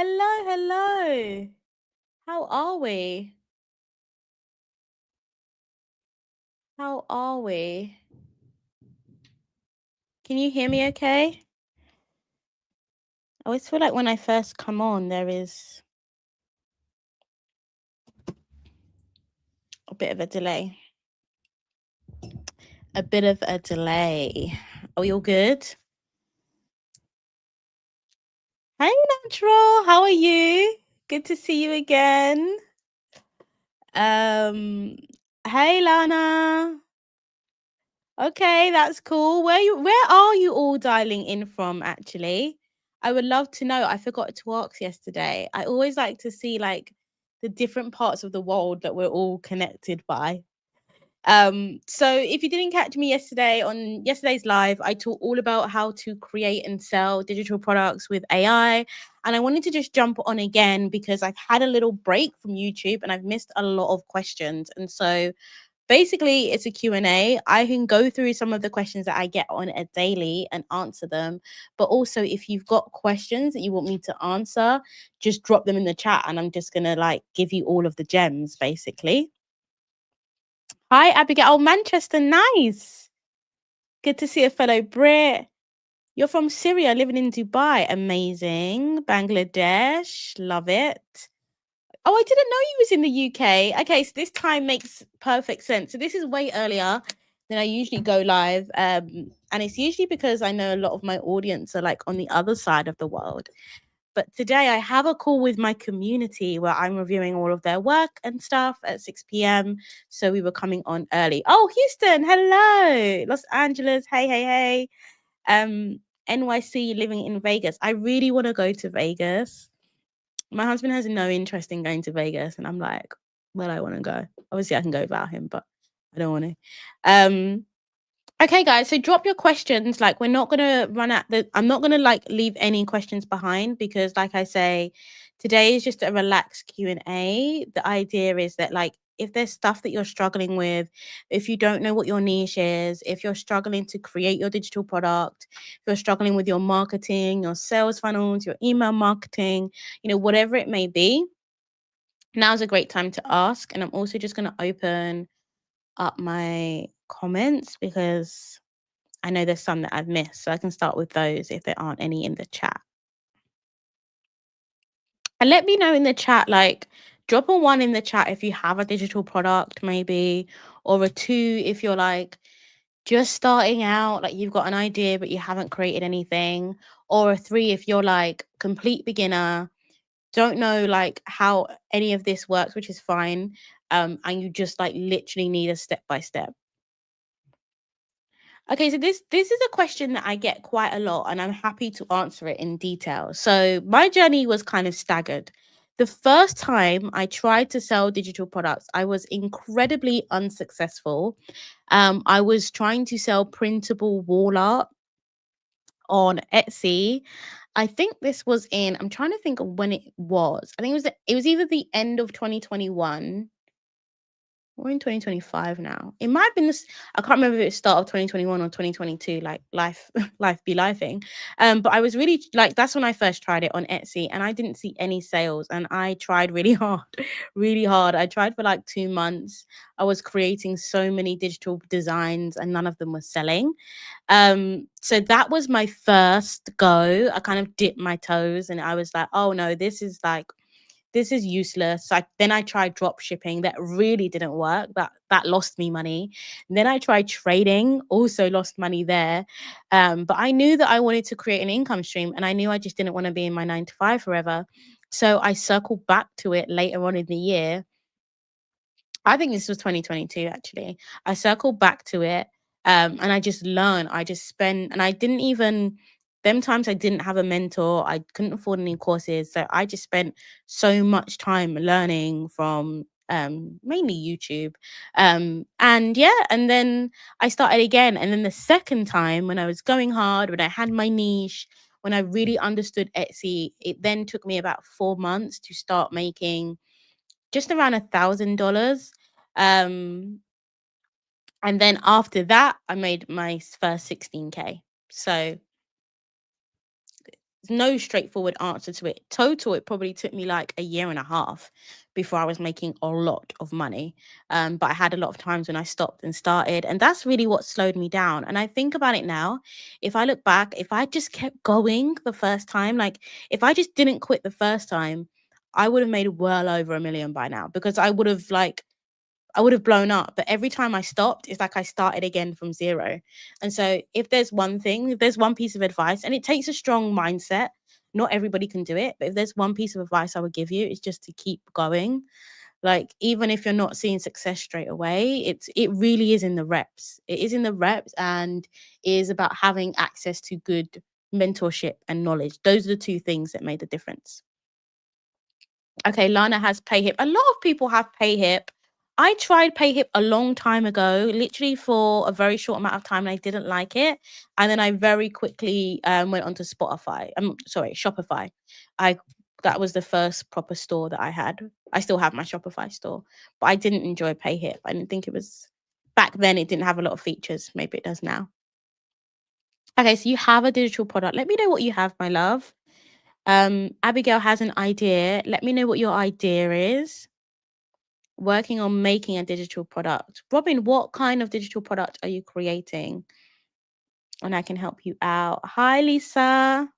Hello, hello. How are we? How are we? Can you hear me okay? I always feel like when I first come on, there is a bit of a delay. A bit of a delay. Are we all good? Hey, Natural. How are you? Good to see you again. Um, hey, Lana. Okay, that's cool. Where are you all dialing in from actually? I would love to know. I forgot to ask yesterday. I always like to see like the different parts of the world that we're all connected by. So if you didn't catch me yesterday on yesterday's live, I talked all about how to create and sell digital products with AI. And I wanted to just jump on again because I've had a little break from YouTube and I've missed a lot of questions. And so basically it's a Q&A. I can go through some of the questions that I get on a daily and answer them, but also if you've got questions that you want me to answer, just drop them in the chat and I'm just gonna like give you all of the gems basically. Hi Abigail. Manchester, nice. Good to see a fellow Brit. You're from Syria, living in Dubai. Amazing. Bangladesh, love it. Oh, I didn't know you was in the UK. Okay, so this time makes perfect sense. So this is way earlier than I usually go live. And it's usually because I know a lot of my audience are like on the other side of the world. But today I have a call with my community where I'm reviewing all of their work and stuff at 6 p.m. So we were coming on early. Oh, Houston, hello. Los Angeles, hey, hey, hey. NYC, living in Vegas. I really want to go to Vegas. My husband has no interest in going to Vegas, and I'm like, well, I want to go. Obviously, I can go without him, but I don't want to. Okay, guys, so drop your questions. Like, we're not gonna run at the. I'm not gonna like leave any questions behind because, like I say, today is just a relaxed Q&A. The idea is that like if there's stuff that you're struggling with, if you don't know what your niche is, if you're struggling to create your digital product, if you're struggling with your marketing, your sales funnels, your email marketing, whatever it may be, now's a great time to ask. And I'm also just going to open up my comments because I know there's some that I've missed. So I can start with those if there aren't any in the chat. And let me know in the chat, like, drop a 1 in the chat if you have a digital product, maybe, or a 2 if you're like just starting out, like you've got an idea, but you haven't created anything, or a 3 if you're like complete beginner, don't know like how any of this works, which is fine. And you just like literally need a step by step. Okay, so this is a question that I get quite a lot, and I'm happy to answer it in detail. So my journey was kind of staggered. The first time I tried to sell digital products, I was incredibly unsuccessful. I was trying to sell printable wall art on Etsy. I think this was in, I'm trying to think of when it was. I think it was either the end of 2021. We're in 2025 now. It might have been this. I can't remember if it's start of 2021 or 2022. Like life, life be lifing. But I was really like that's when I first tried it on Etsy, and I didn't see any sales. And I tried really hard, really hard. I tried for like 2 months. I was creating so many digital designs, and none of them were selling. So that was my first go. I kind of dipped my toes, and I was like, oh no, this is useless. So then I tried drop shipping. That really didn't work. That lost me money. And then I tried trading, also lost money there. But I knew that I wanted to create an income stream, and I knew I just didn't want to be in my 9 to 5 forever. So I circled back to it later on in the year. I think this was 2022 actually. I circled back to it, and I just learned. I just spent, and I didn't even them times I didn't have a mentor. I couldn't afford any courses, so I just spent so much time learning from mainly YouTube. And yeah, and then I started again. And then the second time when I was going hard, when I had my niche, when I really understood Etsy, it then took me about 4 months to start making just around $1,000. Um, and then after that, I made my first 16K. So no straightforward answer to it. Total, it probably took me like a year and a half before I was making a lot of money. But I had a lot of times when I stopped and started, and that's really what slowed me down. And I think about it now, if I look back, if I just kept going the first time, like if I just didn't quit the first time, I would have made well over 1 million by now, because I would have blown up. But every time I stopped, it's like I started again from zero. And so if there's one thing, if there's one piece of advice, and it takes a strong mindset, not everybody can do it, but if there's one piece of advice I would give you, it's just to keep going. Like, even if you're not seeing success straight away, it really is in the reps. It is in the reps, and is about having access to good mentorship and knowledge. Those are the two things that made the difference. Okay, Lana has PayHip. A lot of people have PayHip. I tried PayHip a long time ago, literally for a very short amount of time, and I didn't like it. And then I very quickly went onto Spotify. I'm sorry, Shopify. I That was the first proper store that I had. I still have my Shopify store, but I didn't enjoy PayHip. I didn't think it was, back then it didn't have a lot of features. Maybe it does now. Okay, so you have a digital product. Let me know what you have, my love. Abigail has an idea. Let me know what your idea is. Working on making a digital product. Robin, what kind of digital product are you creating? And I can help you out. Hi, Lisa.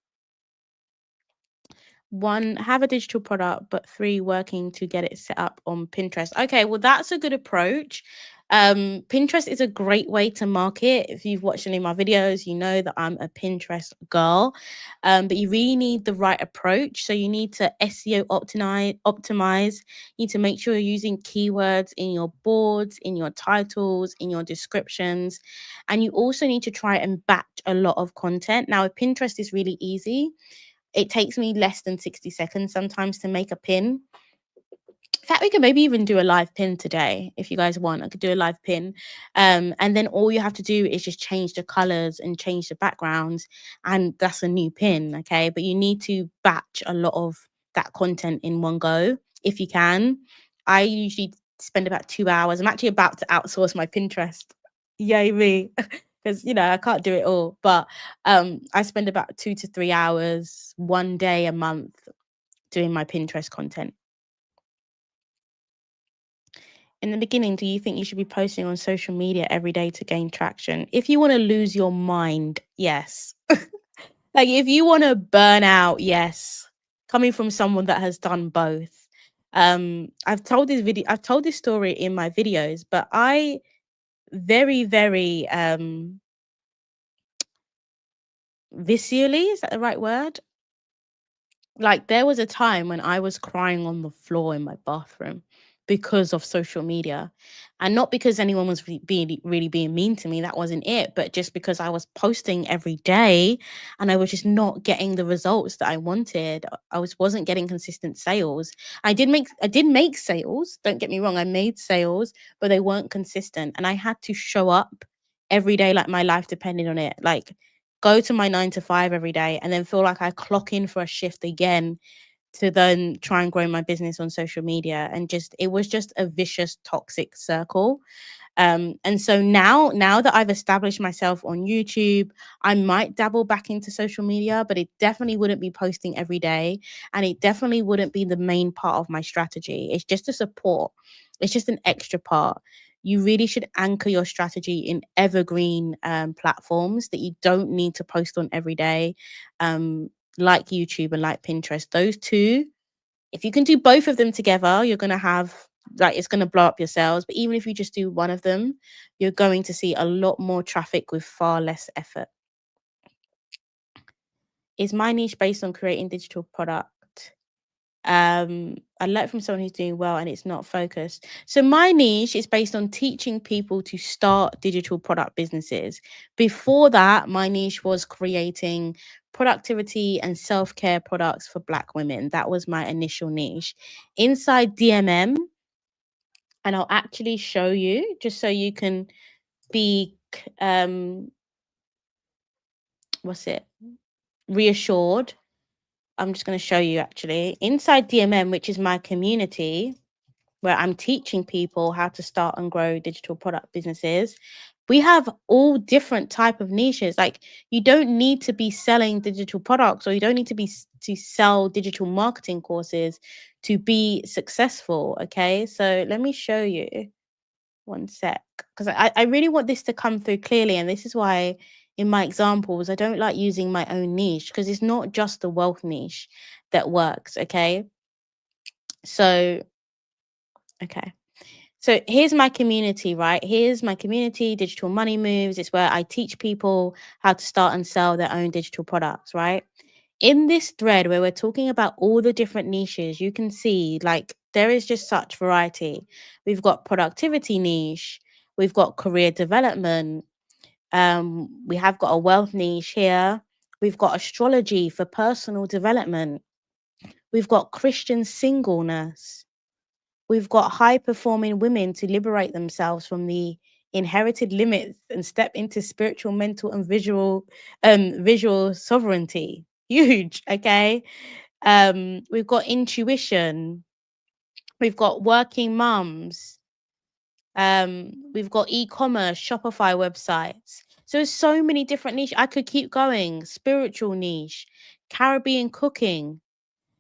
1, have a digital product, but 3, working to get it set up on Pinterest. Okay, well, that's a good approach. Pinterest is a great way to market. If you've watched any of my videos, you know that I'm a Pinterest girl. But you really need the right approach. So you need to SEO optimize. You need to make sure you're using keywords in your boards, in your titles, in your descriptions. And you also need to try and batch a lot of content. Now, with Pinterest, is really easy. It takes me less than 60 seconds sometimes to make a pin. In fact, we could maybe even do a live pin today if you guys want. I could do a live pin. And then all you have to do is just change the colors and change the backgrounds, and that's a new pin. Okay. But you need to batch a lot of that content in one go if you can. I usually spend about 2 hours. I'm actually about to outsource my Pinterest. Yay, me. Because I can't do it all. But I spend about 2 to 3 hours, 1 day a month, doing my Pinterest content. In the beginning, do you think you should be posting on social media every day to gain traction? If you want to lose your mind, yes. Like, if you want to burn out, yes. Coming from someone that has done both. I've told this story in my videos, but I very, very viscerally, is that the right word? Like, there was a time when I was crying on the floor in my bathroom because of social media. And not because anyone was really being mean to me. That wasn't it. But just because I was posting every day and I was just not getting the results that I wanted. Wasn't getting consistent sales. I did make sales. Don't get me wrong. I made sales, but they weren't consistent. And I had to show up every day like my life depended on it. Like, go to my 9 to 5 every day and then feel like I clock in for a shift again to then try and grow my business on social media. And it was just a vicious, toxic circle. And so now that I've established myself on YouTube, I might dabble back into social media, but it definitely wouldn't be posting every day. And it definitely wouldn't be the main part of my strategy. It's just a support. It's just an extra part. You really should anchor your strategy in evergreen platforms that you don't need to post on every day, like YouTube and like Pinterest. Those two, if you can do both of them together, you're going to have, like, it's going to blow up your sales. But even if you just do one of them, you're going to see a lot more traffic with far less effort. Is my niche based on creating digital product? I learned from someone who's doing well and it's not focused. So my niche is based on teaching people to start digital product businesses. Before that, my niche was creating productivity and self-care products for Black women. That was my initial niche. Inside DMM, and I'll actually show you just so you can be reassured. I'm just going to show you actually inside DMM, which is my community where I'm teaching people how to start and grow digital product businesses. We have all different type of niches. Like, you don't need to be selling digital products, or you don't need to to sell digital marketing courses to be successful. Okay, so let me show you one sec, because I really want this to come through clearly, and this is why in my examples I don't like using my own niche, because it's not just the wealth niche that works. Okay, so okay. So here's my community, right? Here's my community, Digital Money Moves. It's where I teach people how to start and sell their own digital products, right? In this thread where we're talking about all the different niches, you can see like there is just such variety. We've got productivity niche, we've got career development, we have got a wealth niche here, we've got astrology for personal development, we've got Christian singleness. We've got high performing women to liberate themselves from the inherited limits and step into spiritual, mental, and visual sovereignty. Huge, okay? We've got intuition, we've got working mums, we've got e-commerce, Shopify websites. So there's so many different niche. I could keep going. Spiritual niche, Caribbean cooking.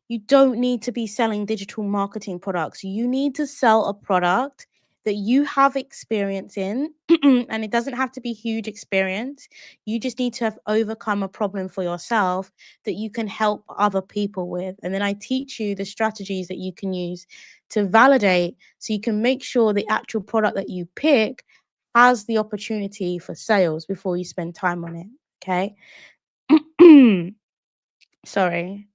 You don't need to be selling digital marketing products. You need to sell a product that you have experience in, and it doesn't have to be huge experience. You just need to have overcome a problem for yourself that you can help other people with. And then I teach you the strategies that you can use to validate, so you can make sure the actual product that you pick has the opportunity for sales before you spend time on it. Okay. Sorry,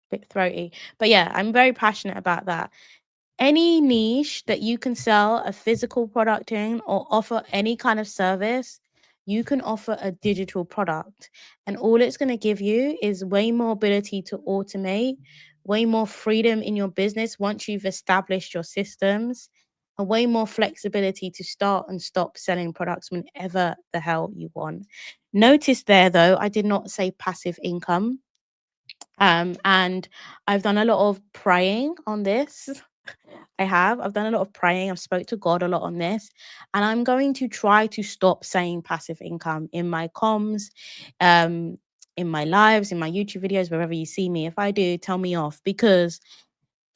bit throaty. But yeah, I'm very passionate about that. Any niche that you can sell a physical product in or offer any kind of service, you can offer a digital product. And all it's going to give you is way more ability to automate, way more freedom in your business once you've established your systems, and way more flexibility to start and stop selling products whenever the hell you want. Notice there, though, I did not say passive income. And I've done a lot of praying on this. I've done a lot of praying. I've spoke to God a lot on this, and I'm going to try to stop saying passive income in my comms, um, in my lives, in my YouTube videos, wherever you see me. If I do, tell me off, because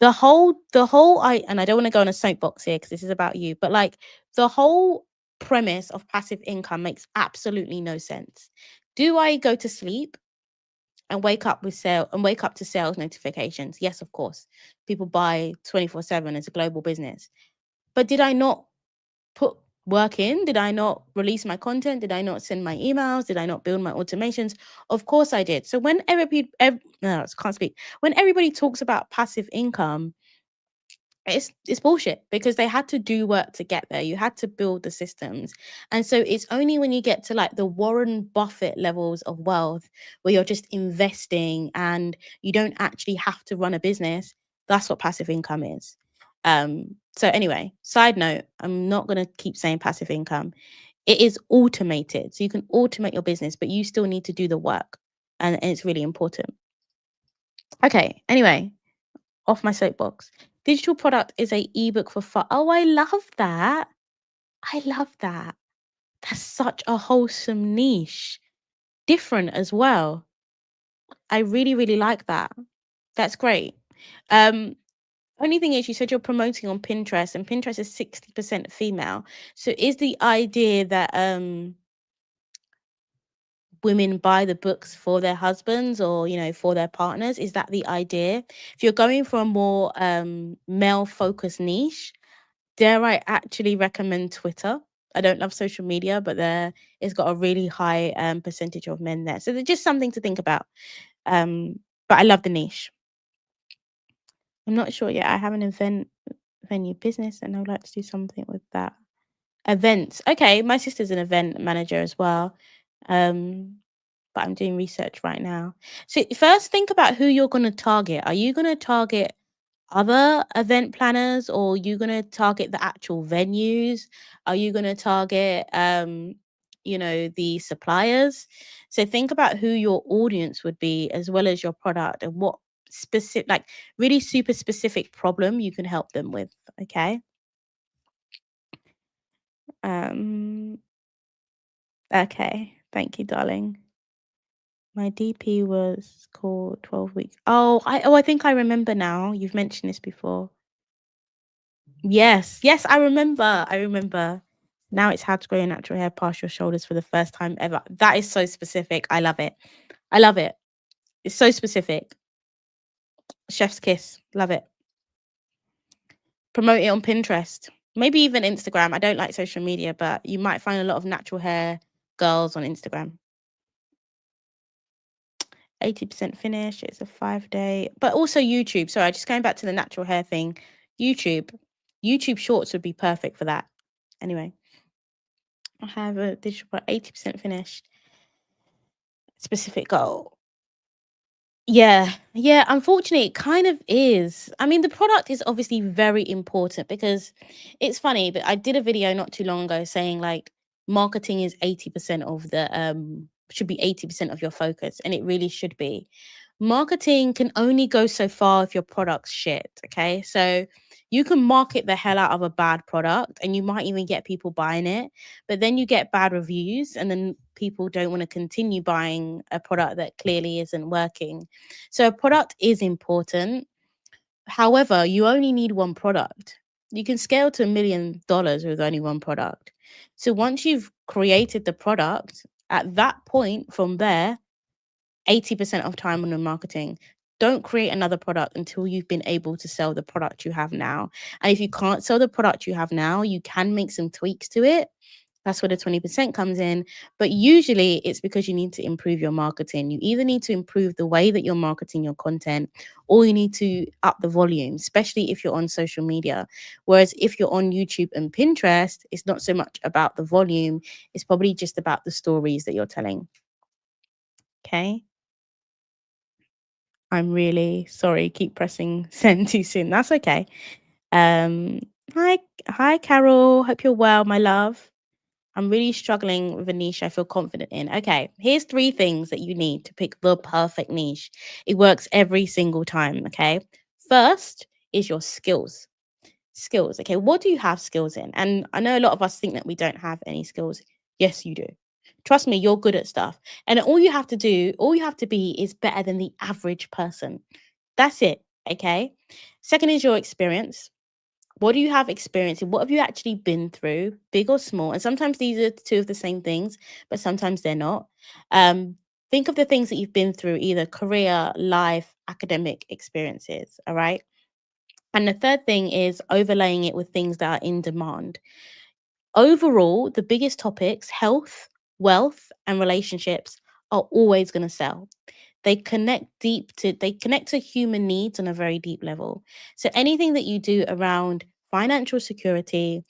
and I don't want to go on a soapbox here because this is about you, but like the whole premise of passive income makes absolutely no sense. Do I go to sleep and wake up to sales notifications? Yes, of course. People buy 24/7. It's a global business. But did I not put work in? Did I not release my content? Did I not send my emails? Did I not build my automations? Of course I did. So when no, I can't speak. When everybody talks about passive income, it's bullshit, because they had to do work to get there. You had to build the systems. And so it's only when you get to like the Warren Buffett levels of wealth, where you're just investing and you don't actually have to run a business, that's what passive income is. So anyway, side note, I'm not going to keep saying passive income. It is automated, so you can automate your business, but you still need to do the work, and it's really important. Okay, anyway, off my soapbox. Digital product is a ebook for fun. Oh, I love that. I love that. That's such a wholesome niche. Different as well. I really, really like that. That's great. Um, Only thing is, you said you're promoting on Pinterest, and Pinterest is 60% female. So is the idea that women buy the books for their husbands, or for their partners? Is that the idea? If you're going for a more male focused niche, dare I actually recommend Twitter? I don't love social media, but it's got a really high percentage of men there. So there's just something to think about. But I love the niche. I'm not sure yet. I have an event venue business, and I would like to do something with that. Events. Okay, my sister's an event manager as well. But I'm doing research right now. So first think about who you're going to target. Are you going to target other event planners, or are you going to target the actual venues? Are you going to target the suppliers? So think about who your audience would be, as well as your product, and what specific, like really super specific problem you can help them with. Okay. Okay. Thank you, darling. My DP was called 12 weeks. I think I remember now. You've mentioned this before. Yes. Yes, I remember. I remember. Now it's how to grow your natural hair past your shoulders for the first time ever. That is so specific. I love it. I love it. It's so specific. Chef's kiss. Love it. Promote it on Pinterest. Maybe even Instagram. I don't like social media, but you might find a lot of natural hair girls on Instagram. 80% finish. It's a 5-day, but also YouTube. Sorry, just going back to the natural hair thing. YouTube. YouTube shorts would be perfect for that. Anyway, I have a digital 80% finished. Specific goal. Yeah, yeah, unfortunately, it kind of is. I mean, the product is obviously very important because it's funny, but I did a video not too long ago saying like marketing is 80% of the should be 80% of your focus, and it really should be. Marketing can only go so far if your product's shit, okay? So you can market the hell out of a bad product and you might even get people buying it, but then you get bad reviews and then people don't want to continue buying a product that clearly isn't working. So a product is important. However, you only need one product. You can scale to $1 million with only one product. So once you've created the product, at that point from there, 80% of time on the marketing. Don't create another product until you've been able to sell the product you have now. And if you can't sell the product you have now, you can make some tweaks to it. That's where the 20% comes in. But usually it's because you need to improve your marketing. You either need to improve the way that you're marketing your content or you need to up the volume, especially if you're on social media. Whereas if you're on YouTube and Pinterest, it's not so much about the volume, it's probably just about the stories that you're telling. Okay. I'm really sorry, keep pressing send too soon. That's okay. Um, hi, hi, Carol. Hope you're well, my love. I'm really struggling with a niche I feel confident in. Okay, here's 3 things that you need to pick the perfect niche. It works every single time. Okay, first is your skills. Skills. Okay, what do you have skills in? And I know a lot of us think that we don't have any skills. Yes, you do. Trust me, you're good at stuff. And all you have to do, all you have to be is better than the average person. That's it. Okay. Second is your experience. What do you have experience in? What have you actually been through, big or small? And sometimes these are 2 of the same things, but sometimes they're not. Um, think of the things that you've been through, either career, life, academic experiences. All right. And the third thing is overlaying it with things that are in demand. Overall, the biggest topics, health, wealth, and relationships, are always going to sell. They connect to human needs on a very deep level. So anything that you do around financial security,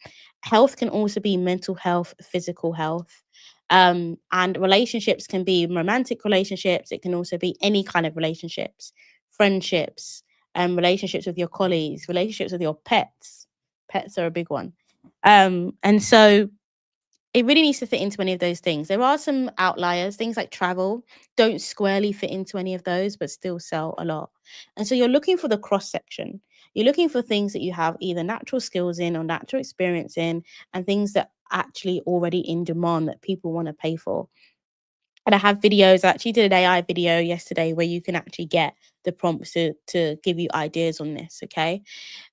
health can also be mental health, physical health. And relationships can be romantic relationships. It can also be any kind of relationships, friendships, relationships with your colleagues, relationships with your pets. Pets are a big one. And so it really needs to fit into any of those things. There are some outliers, things like travel don't squarely fit into any of those, but still sell a lot. And so you're looking for the cross section. You're looking for things that you have either natural skills in or natural experience in, and things that actually already in demand that people want to pay for. And I have videos. I actually did an AI video yesterday where you can actually get the prompts to give you ideas on this. Okay.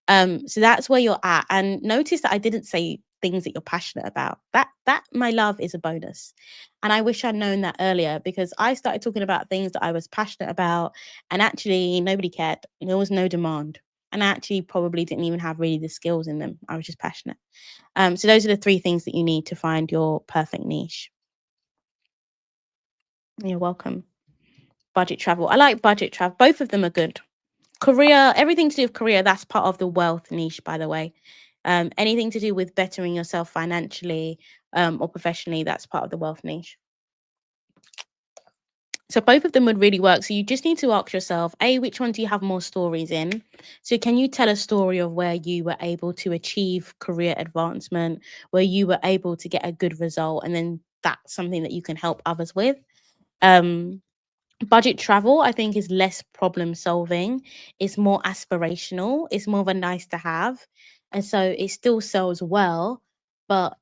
So that's where you're at. And notice that I didn't say things that you're passionate about. That my love is a bonus. And I wish I'd known that earlier because I started talking about things that I was passionate about and actually nobody cared. There was no demand. And I actually probably didn't even have really the skills in them. I was just passionate. So those are the 3 things that you need to find your perfect niche. You're welcome. Budget travel. I like budget travel. Both of them are good. Career, everything to do with career, that's part of the wealth niche, by the way. Anything to do with bettering yourself financially or professionally, that's part of the wealth niche. So both of them would really work. So you just need to ask yourself, A, which one do you have more stories in? So can you tell a story of where you were able to achieve career advancement, where you were able to get a good result, and then that's something that you can help others with? Um, Budget travel, I think, is less problem solving. It's more aspirational. It's more of a nice to have. And so it still sells well, but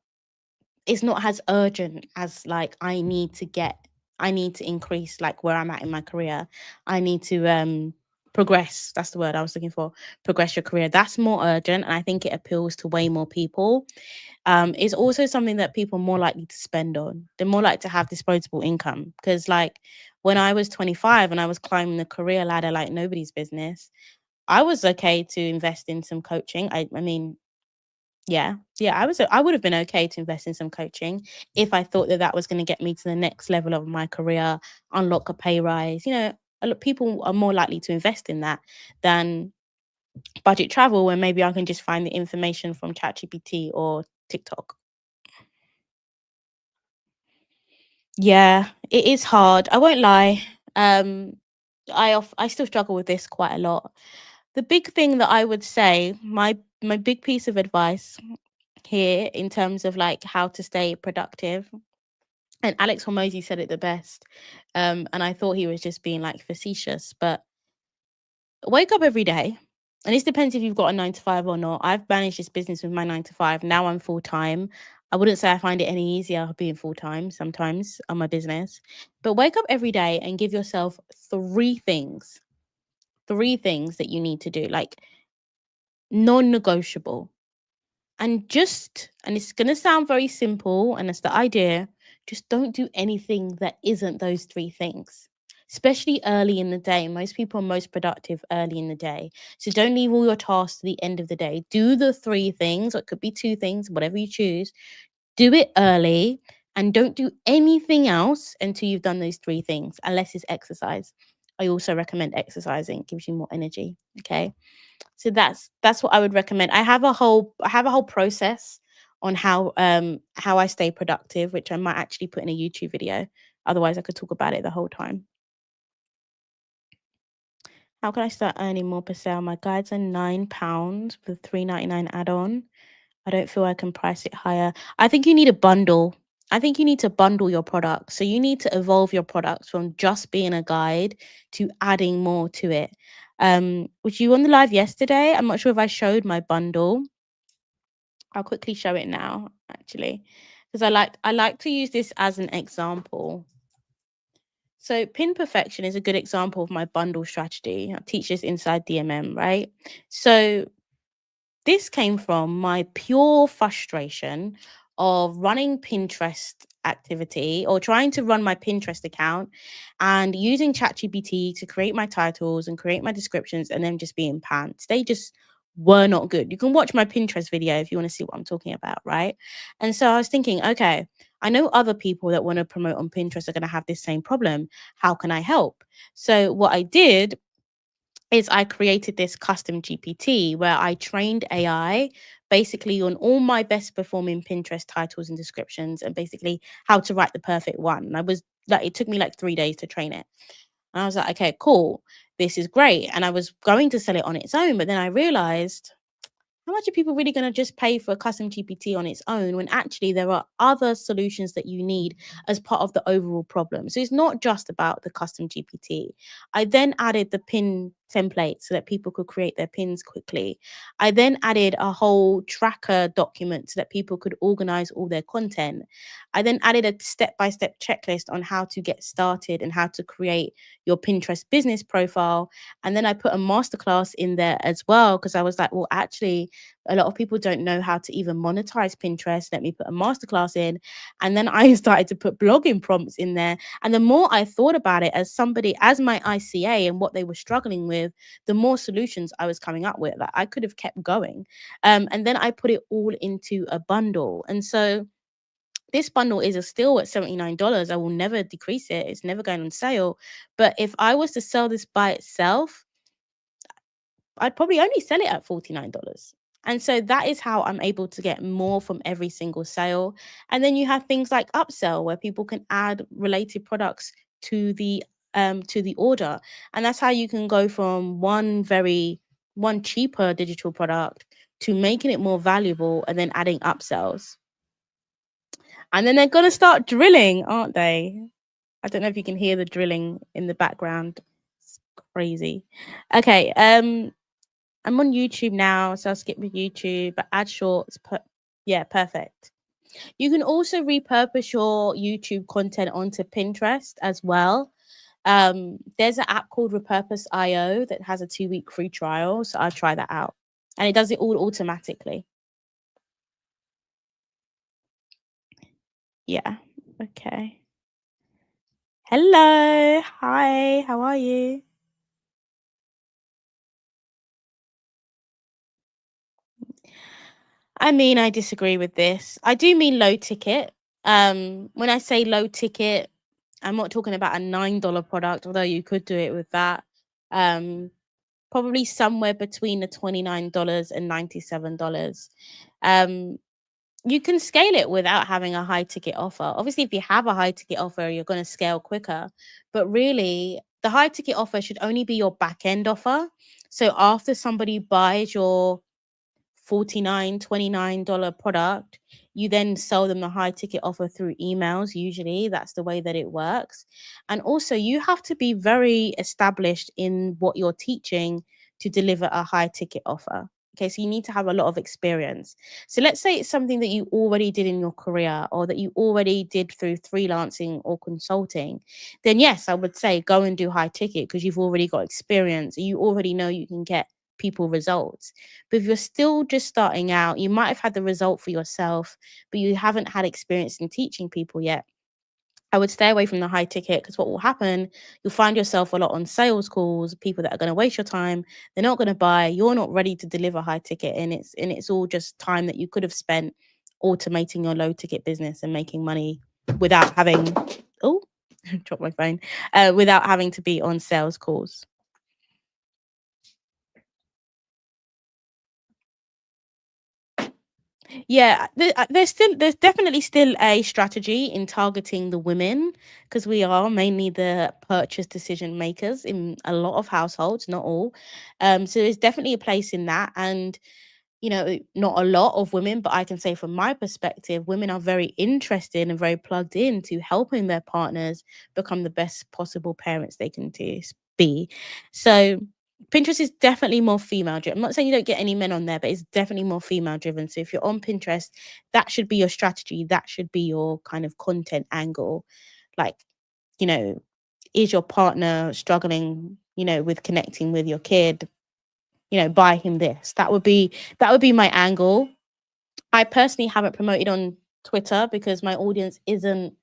it's not as urgent as like I need to increase like where I'm at in my career. I need to progress. That's the word I was looking for. Progress your career. That's more urgent, and I think it appeals to way more people. It's also something that people are more likely to spend on. They're more likely to have disposable income because, like, when I was 25 and I was climbing the career ladder like nobody's business, I was okay to invest in some coaching. I mean, yeah, I would have been okay to invest in some coaching if I thought that that was going to get me to the next level of my career, unlock a pay rise. A lot people are more likely to invest in that than budget travel, where maybe I can just find the information from ChatGPT or TikTok. Yeah, it is hard. I won't lie. Um, I still struggle with this quite a lot. The big thing that I would say, my big piece of advice here in terms of like how to stay productive, and Alex Hormozy said it the best. And I thought he was just being like facetious, but wake up every day. And this depends if you've got a 9 to 5 or not. I've managed this business with my 9 to 5. Now I'm full time. I wouldn't say I find it any easier being full time sometimes on my business. But wake up every day and give yourself three things that you need to do, like non negotiable. And it's going to sound very simple, and it's the idea, just don't do anything that isn't those three things, especially early in the day. Most people are most productive early in the day, so don't leave all your tasks to the end of the day. Do the three things, or it could be two things, whatever you choose. Do it early, and don't do anything else until you've done those three things, unless it's exercise. I also recommend exercising. It gives you more energy. Okay, so that's what I would recommend. I have a whole process on how I stay productive, which I might actually put in a YouTube video. Otherwise, I could talk about it the whole time. How can I start earning more per sale? My guides are £9 with £3.99 add-on. I don't feel I can price it higher. I think you need a bundle. I think you need to bundle your products. So you need to evolve your products from just being a guide to adding more to it. Was you on the live yesterday? I'm not sure if I showed my bundle. I'll quickly show it now, actually, because I like to use this as an example. So pin perfection is a good example of my bundle strategy. I teach this inside DMM, right? So this came from my pure frustration of running Pinterest activity, or trying to run my Pinterest account and using ChatGPT to create my titles and create my descriptions, and then just being pants. They just were not good. You can watch my Pinterest video if you want to see what I'm talking about, right? And so I was thinking, okay, I know other people that want to promote on Pinterest are going to have this same problem. How can I help? So what I did is I created this custom GPT where I trained AI basically on all my best performing Pinterest titles and descriptions, and basically how to write the perfect one. And I was like, it took me like 3 days to train it. And I was like, okay, cool. This is great. And I was going to sell it on its own, but then I realized, how much are people really going to just pay for a custom GPT on its own when actually there are other solutions that you need as part of the overall problem? So it's not just about the custom GPT. I then added the pin template so that people could create their pins quickly. I then added a whole tracker document so that people could organize all their content. I then added a step-by-step checklist on how to get started and how to create your Pinterest business profile. And then I put a masterclass in there as well, because I was like, well, actually, a lot of people don't know how to even monetize Pinterest. Let me put a masterclass in. And then I started to put blogging prompts in there. And the more I thought about it as somebody, as my ICA and what they were struggling with, the more solutions I was coming up with. Like, I could have kept going. And then I put it all into a bundle. And so this bundle is still at $79. I will never decrease it. It's never going on sale. But if I was to sell this by itself, I'd probably only sell it at $49. And so that is how I'm able to get more from every single sale. And then you have things like upsell, where people can add related products to the order. And that's how you can go from one cheaper digital product to making it more valuable and then adding upsells. And then they're gonna start drilling, aren't they? I don't know if you can hear the drilling in the background. It's crazy. Okay, I'm on YouTube now, so I'll skip the YouTube, but add shorts. Yeah, perfect. You can also repurpose your YouTube content onto Pinterest as well. There's an app called Repurpose.io that has a 2-week free trial, so I'll try that out. And it does it all automatically. Yeah. Okay. Hello. Hi. How are you? I mean, I disagree with this. I do mean low ticket. When I say low ticket, I'm not talking about a $9 product, although you could do it with that. Um, Probably somewhere between the $29 and $97. Um, you can scale it without having a high ticket offer. Obviously, if you have a high ticket offer, you're going to scale quicker. But really, the high ticket offer should only be your back end offer. So after somebody buys your $49, $29 product, you then sell them the high ticket offer through emails. Usually that's the way that it works. And also you have to be very established in what you're teaching to deliver a high ticket offer. Okay, so you need to have a lot of experience. So let's say it's something that you already did in your career or that you already did through freelancing or consulting. Then yes, I would say go and do high ticket because you've already got experience. You already know you can get people results. But if you're still just starting out, you might have had the result for yourself, but you haven't had experience in teaching people yet. I would stay away from the high ticket because what will happen, you'll find yourself a lot on sales calls, people that are going to waste your time. They're not going to buy. You're not ready to deliver high ticket, and it's all just time that you could have spent automating your low ticket business and making money without having. Oh, dropped my phone. Without having to be on sales calls. Yeah, there's definitely still a strategy in targeting the women because we are mainly the purchase decision makers in a lot of households, not all. So there's definitely a place in that, and not a lot of women, but I can say from my perspective, women are very interested and very plugged in to helping their partners become the best possible parents they can be. So Pinterest is definitely more female driven. I'm not saying you don't get any men on there, but it's definitely more female driven. So if you're on Pinterest, that should be your strategy. That should be your kind of content angle. Like, you know, is your partner struggling, with connecting with your kid? Buy him this. That would be my angle. I personally haven't promoted on Twitter because my audience isn't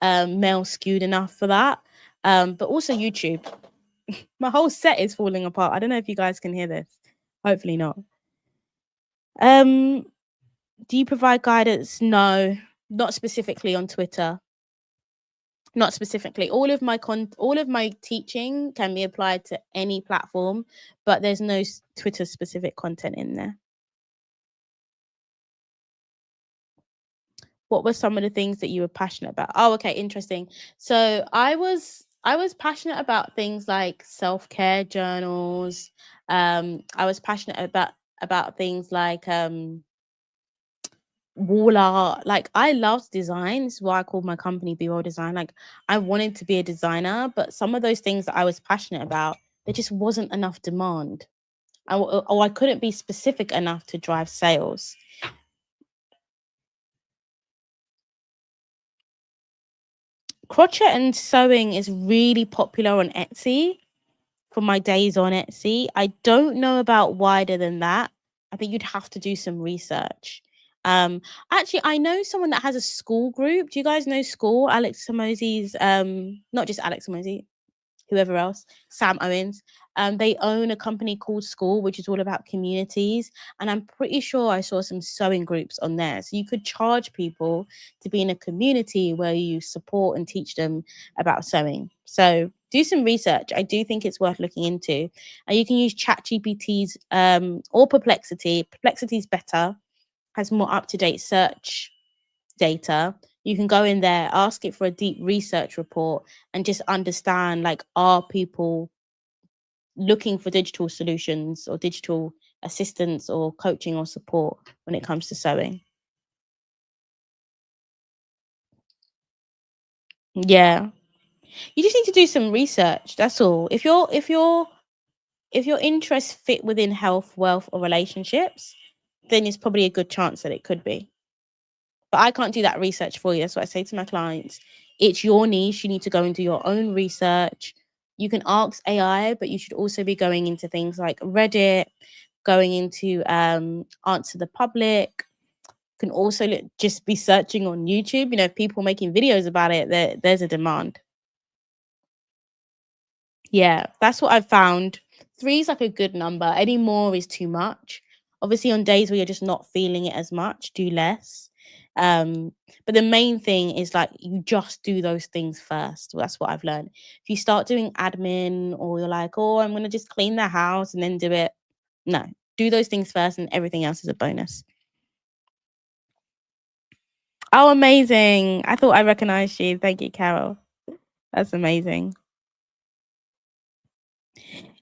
male skewed enough for that. But also YouTube. My whole set is falling apart. I don't know if you guys can hear this. Hopefully not. Um, do you provide guidance? No, not specifically on Twitter. Not specifically. All of my teaching can be applied to any platform, but there's no Twitter specific content in there. What were some of the things that you were passionate about? Oh, okay, interesting. So I was passionate about things like self-care journals. I was passionate about things like wall art. Like I loved design. This is why I called my company Be Well Design. Like I wanted to be a designer, but some of those things that I was passionate about, there just wasn't enough demand. Or I couldn't be specific enough to drive sales. Crochet and sewing is really popular on Etsy for my days on Etsy. I don't know about wider than that. I think you'd have to do some research. Um, Actually, I know someone that has a school group. Do you guys know School? Alex Samosi's, not just Alex Samosi, whoever else, Sam Owens. They own a company called School, which is all about communities. And I'm pretty sure I saw some sewing groups on there. So you could charge people to be in a community where you support and teach them about sewing. So do some research. I do think it's worth looking into. And you can use ChatGPT's or Perplexity. Perplexity's better, has more up-to-date search data. You can go in there, ask it for a deep research report, and just understand, like, are people looking for digital solutions or digital assistance or coaching or support when it comes to sewing? Yeah, you just need to do some research. That's all. If your interests fit within health, wealth, or relationships, then it's probably a good chance that it could be. But I can't do that research for you. That's what I say to my clients. It's your niche. You need to go and do your own research. You can ask AI, but you should also be going into things like Reddit, going into Answer the Public. You can also just be searching on YouTube. You know, if people making videos about it, there's a demand. Yeah, that's what I've found. 3 is like a good number. Any more is too much. Obviously, on days where you're just not feeling it as much, do less. Um, but the main thing is like you just do those things first. That's what I've learned. If you start doing admin or you're like, oh, I'm gonna just clean the house and then do it. No, do those things first and everything else is a bonus. Oh, amazing. I thought I recognized you. Thank you, Carol. That's amazing.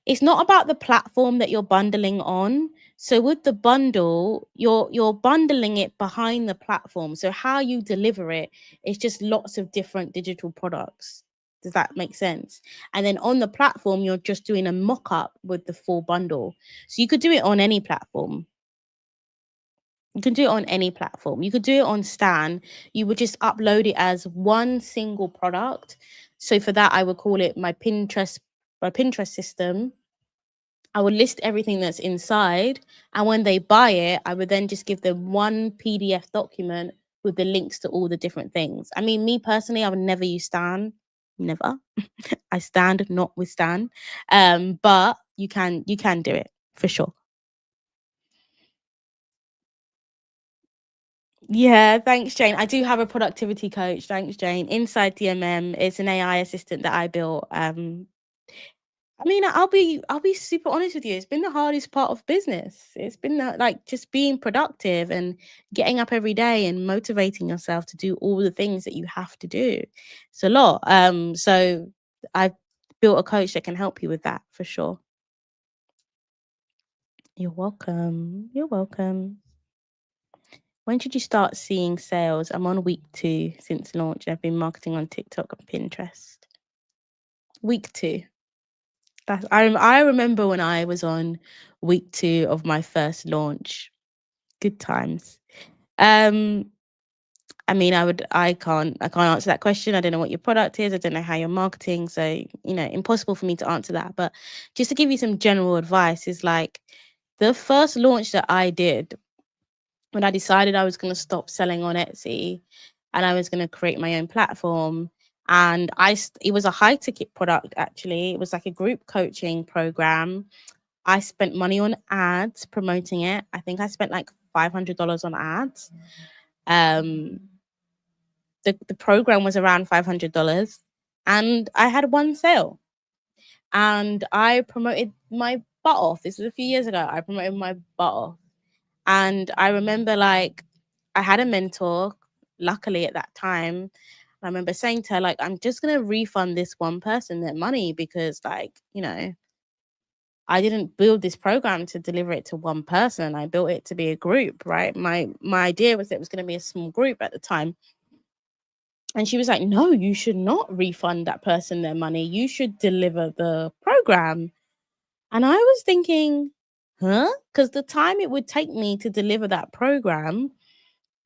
It's not about the platform that you're bundling on. So with the bundle, you're bundling it behind the platform. So how you deliver it is just lots of different digital products. Does that make sense? And then on the platform, you're just doing a mock-up with the full bundle. So you could do it on any platform. You can do it on any platform. You could do it on Stan. You would just upload it as one single product. So for that, I would call it my Pinterest system. I would list everything that's inside. And when they buy it, I would then just give them one PDF document with the links to all the different things. I mean, me personally, I would never use Stan. Never. I stand not with Stan. But you can do it for sure. Yeah, thanks, Jane. I do have a productivity coach. Thanks, Jane. Inside DMM, it's an AI assistant that I built. I mean, I'll be super honest with you. It's been the hardest part of business. It's been like just being productive and getting up every day and motivating yourself to do all the things that you have to do. It's a lot. So I've built a coach that can help you with that for sure. You're welcome. You're welcome. When should you start seeing sales? I'm on week 2 since launch. I've been marketing on TikTok and Pinterest. Week 2. I remember when I was on week 2 of my first launch. Good times. Um, I mean, I can't answer that question. I don't know what your product is. I don't know how you're marketing. So, impossible for me to answer that. But just to give you some general advice is like the first launch that I did when I decided I was going to stop selling on Etsy and I was going to create my own platform. And it was a high ticket product, actually. It was like a group coaching program. I spent money on ads promoting it. I think I spent like $500 on ads. Um, the program was around $500 and I had one sale and I promoted my butt off. This was a few years ago. I promoted my butt off. And I remember like I had a mentor, luckily at that time. I remember saying to her, like, I'm just gonna refund this one person their money because like, I didn't build this program to deliver it to one person. I built it to be a group, right? My idea was that it was gonna be a small group at the time. And she was like, no, you should not refund that person their money. You should deliver the program. And I was thinking, huh? Because the time it would take me to deliver that program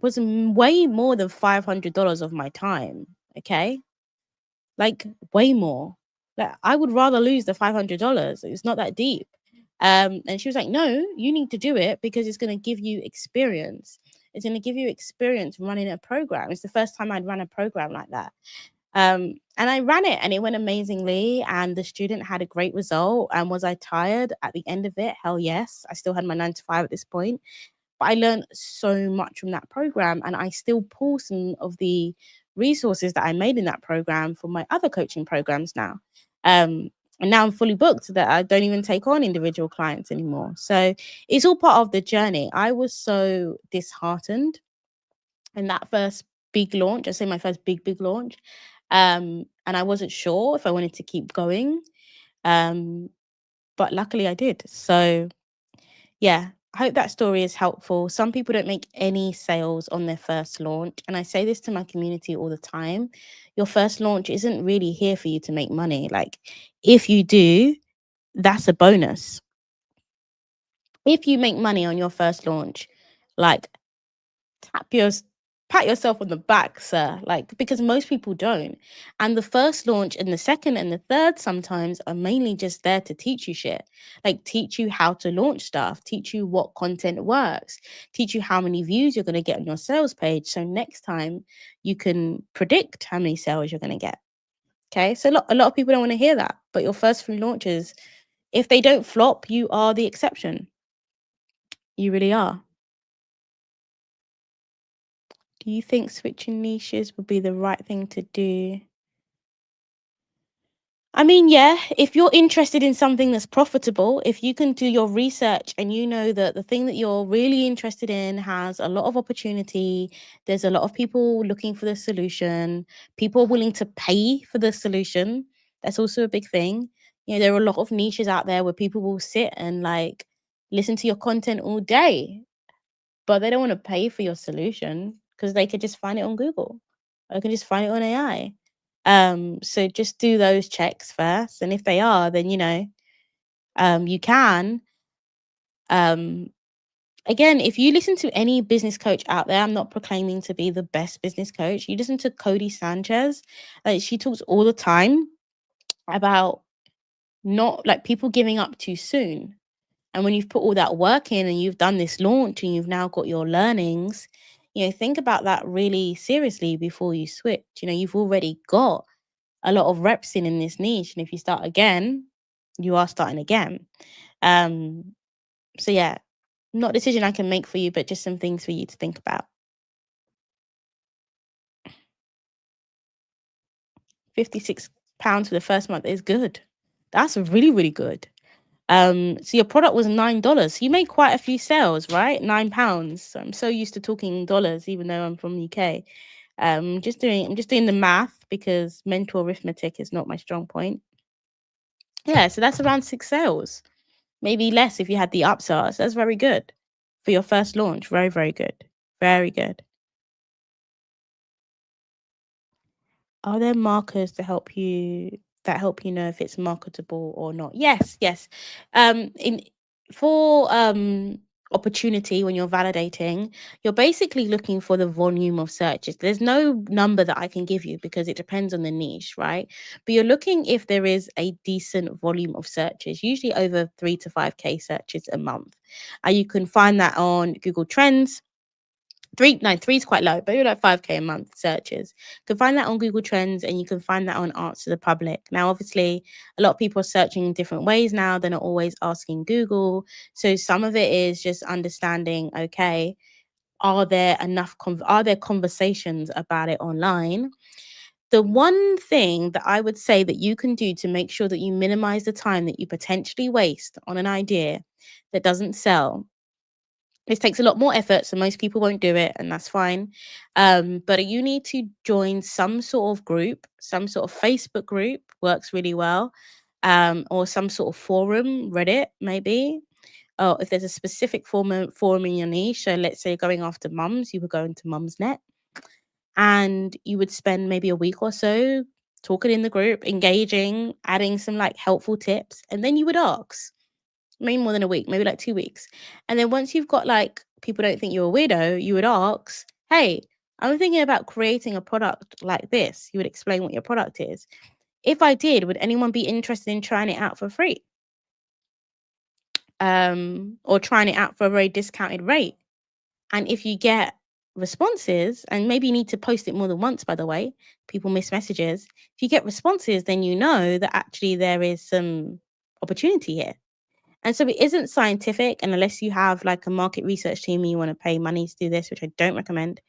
was way more than $500 of my time. Okay. Like way more. Like I would rather lose the $500. It's not that deep. And she was like, no, you need to do it because it's going to give you experience. It's going to give you experience running a program. It's the first time I'd run a program like that. And I ran it and it went amazingly. And the student had a great result. And was I tired at the end of it? Hell yes. I still had my 9 to 5 at this point. But I learned so much from that program. And I still pull some of the resources that I made in that program for my other coaching programs now. And now I'm fully booked so that I don't even take on individual clients anymore. So it's all part of the journey. I was so disheartened in that first big launch. I say my first big launch. And I wasn't sure if I wanted to keep going. But luckily I did. So yeah, I hope that story is helpful. Some people don't make any sales on their first launch. And I say this to my community all the time. Your first launch isn't really here for you to make money. Like if you do, that's a bonus. If you make money on your first launch, like tap your pat yourself on the back, sir. Like, because most people don't. And the first launch and the second and the third sometimes are mainly just there to teach you shit. Like, teach you how to launch stuff, teach you what content works, teach you how many views you're going to get on your sales page. So next time you can predict how many sales you're going to get. Okay. So a lot of people don't want to hear that. But your first few launches, if they don't flop, you are the exception. You really are. Do you think switching niches would be the right thing to do? I mean, yeah, if you're interested in something that's profitable, if you can do your research and you know that the thing that you're really interested in has a lot of opportunity, there's a lot of people looking for the solution, people are willing to pay for the solution. That's also a big thing. You know, there are a lot of niches out there where people will sit and like listen to your content all day, but they don't want to pay for your solution because they could just find it on Google or they can just find it on AI. So just do those checks first. And if they are, then you can. Um, Again, if you listen to any business coach out there, I'm not proclaiming to be the best business coach. You listen to Cody Sanchez, like she talks all the time about not like people giving up too soon. And when you've put all that work in and you've done this launch and you've now got your learnings, think about that really seriously before you switch. You've already got a lot of reps in this niche. And if you start again, you are starting again. So yeah, not a decision I can make for you, but just some things for you to think about. £56 for the first month is good. That's really, really good. So your product was $9. So you made quite a few sales, right? £9. So I'm so used to talking dollars, even though I'm from the UK. I'm just doing the math because mental arithmetic is not my strong point. Yeah, so that's around 6 sales. Maybe less if you had the upsells. That's very good for your first launch. Very, very good. Very good. Are there markers to help you know if it's marketable or not? Yes, yes. In for opportunity when you're validating, you're basically looking for the volume of searches. There's no number that I can give you because it depends on the niche, right? But you're looking if there is a decent volume of searches, usually over 3 to 5k searches a month. And you can find that on Google Trends. Three is quite low, but you're like 5k a month searches. You can find that on Google Trends and you can find that on Answer the Public. Now, obviously, a lot of people are searching in different ways now. They're not always asking Google. So some of it is just understanding, okay, are there conversations about it online? The one thing that I would say that you can do to make sure that you minimize the time that you potentially waste on an idea that doesn't sell. This takes a lot more effort, so most people won't do it, and that's fine. But you need to join some sort of group, some sort of Facebook group works really well, or some sort of forum, Reddit maybe. Or if there's a specific forum in your niche, so let's say you're going after mums, you would go into Mumsnet, and you would spend maybe a week or so talking in the group, engaging, adding some like helpful tips, and then you would ask. Maybe more than a week, maybe like 2 weeks. And then once you've got like people don't think you're a weirdo, you would ask, "Hey, I'm thinking about creating a product like this." You would explain what your product is. If I did, would anyone be interested in trying it out for free? Or trying it out for a very discounted rate? And if you get responses, and maybe you need to post it more than once, by the way, people miss messages. If you get responses, then you know that actually there is some opportunity here. And so it isn't scientific, and unless you have like a market research team and you want to pay money to do this, which I don't recommend,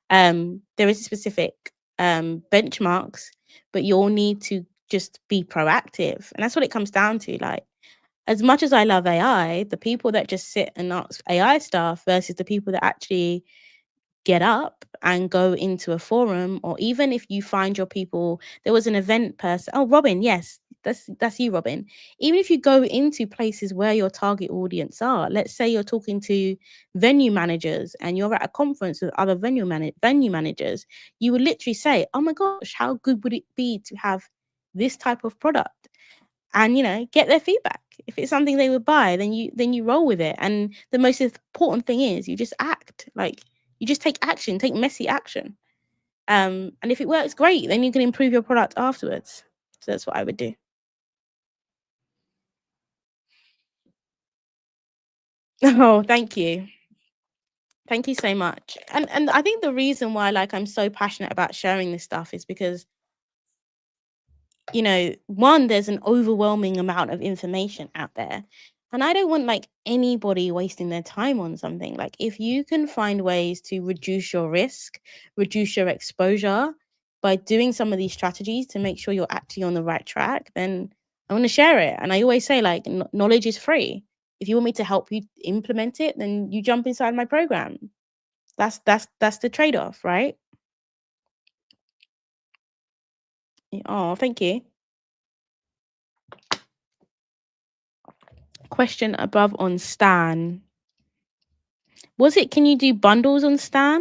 there is a specific benchmarks, but you'll need to just be proactive. And that's what it comes down to. Like, as much as I love AI, the people that just sit and ask AI stuff versus the people that actually get up and go into a forum, or even if you find your people, there was an event person. Oh, Robin, yes, that's you, Robin. Even if you go into places where your target audience are, let's say you're talking to venue managers and you're at a conference with other venue managers, you would literally say, "Oh my gosh, how good would it be to have this type of product?" And get their feedback. If it's something they would buy, then you roll with it. And the most important thing is you just act. Like, You just take action, take messy action. And if it works, great. Then you can improve your product afterwards. So that's what I would do. Oh, thank you. Thank you so much. And I think the reason why like I'm so passionate about sharing this stuff is because, one, there's an overwhelming amount of information out there. And I don't want like anybody wasting their time on something. Like if you can find ways to reduce your risk, reduce your exposure by doing some of these strategies to make sure you're actually on the right track, then I want to share it. And I always say like knowledge is free. If you want me to help you implement it, then you jump inside my program. That's the trade-off, right? Oh, thank you. Question above on Stan. Was it, can you do bundles on Stan?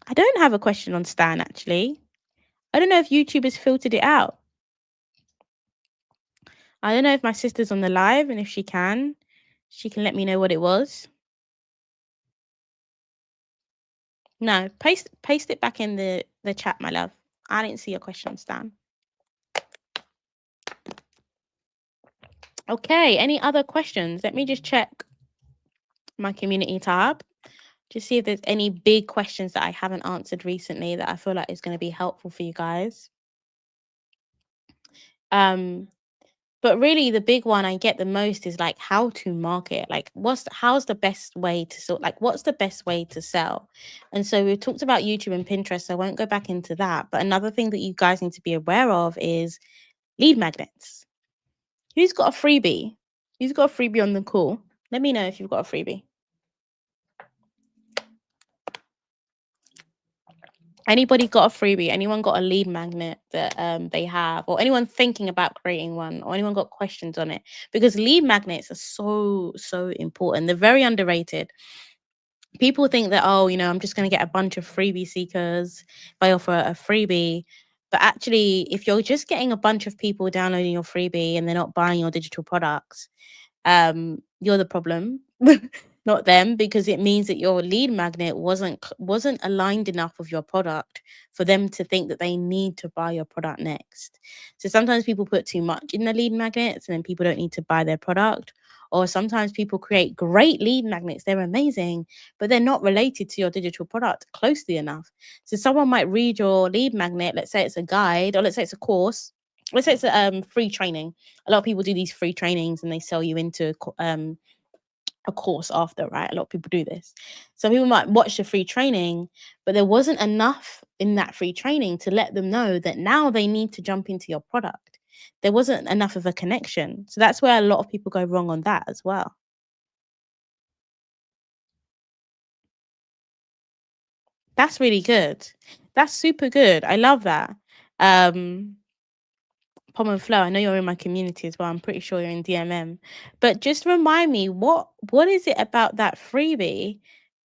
I don't have a question on Stan actually. I don't know if YouTube has filtered it out. I don't know if my sister's on the live, and if she can let me know what it was. No, paste it back in the chat, my love. I didn't see a question on Stan. Okay, any other questions? Let me just check my community tab. Just see if there's any big questions that I haven't answered recently that I feel like is going to be helpful for you guys. But really the big one I get the most is like how to market. Like how's the best way to what's the best way to sell? And so we've talked about YouTube and Pinterest, so I won't go back into that. But another thing that you guys need to be aware of is lead magnets. Who's got a freebie? Who's got a freebie on the call? Let me know if you've got a freebie. Anybody got a freebie? Anyone got a lead magnet that they have, or anyone thinking about creating one, or anyone got questions on it? Because lead magnets are so important. They're very underrated. People think that, oh, I'm just going to get a bunch of freebie seekers if I offer a freebie. But actually, if you're just getting a bunch of people downloading your freebie and they're not buying your digital products, you're the problem, not them, because it means that your lead magnet wasn't aligned enough with your product for them to think that they need to buy your product next. So sometimes people put too much in the lead magnets and then people don't need to buy their product. Or sometimes people create great lead magnets, they're amazing, but they're not related to your digital product closely enough. So someone might read your lead magnet, let's say it's a guide, or let's say it's a course, let's say it's a free training. A lot of people do these free trainings and they sell you into a course after, right? A lot of people do this. So people might watch the free training, but there wasn't enough in that free training to let them know that now they need to jump into your product. There wasn't enough of a connection. So that's where a lot of people go wrong on that as well. That's really good. That's super good. I love that. Pom and Flo, I know you're in my community as well. I'm pretty sure you're in DMM. But just remind me, what is it about that freebie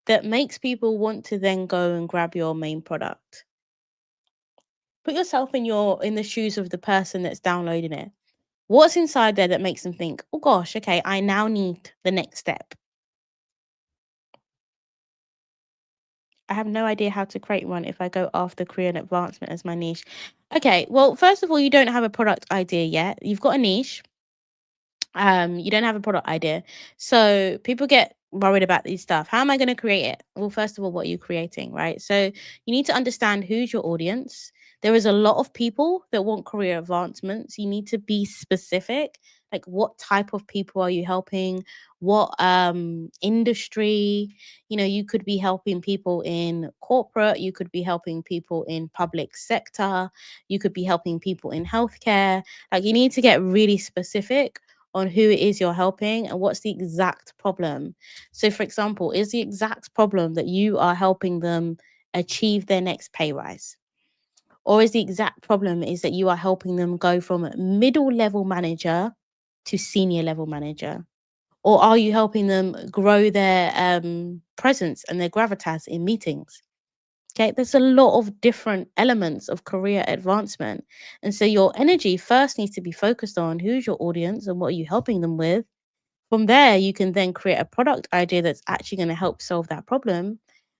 that makes people want to then go and grab your main product? Put yourself in the shoes of the person that's downloading it. What's inside there that makes them think, oh gosh, okay, I now need the next step? I have no idea how to create one if I go after Korean advancement as my niche. Okay, well, first of all, you don't have a product idea yet. You've got a niche. You don't have a product idea. So people get worried about these stuff. How am I going to create it? Well, first of all, what are you creating, right? So you need to understand who's your audience. There is a lot of people that want career advancements. You need to be specific. Like what type of people are you helping? What industry? You could be helping people in corporate, you could be helping people in public sector, you could be helping people in healthcare. Like you need to get really specific on who it is you're helping and what's the exact problem. So, for example, is the exact problem that you are helping them achieve their next pay rise? Or is the exact problem is that you are helping them go from middle level manager to senior level manager? Or are you helping them grow their presence and their gravitas in meetings? Okay, there's a lot of different elements of career advancement. And so your energy first needs to be focused on who's your audience and what are you helping them with. From there, you can then create a product idea that's actually going to help solve that problem.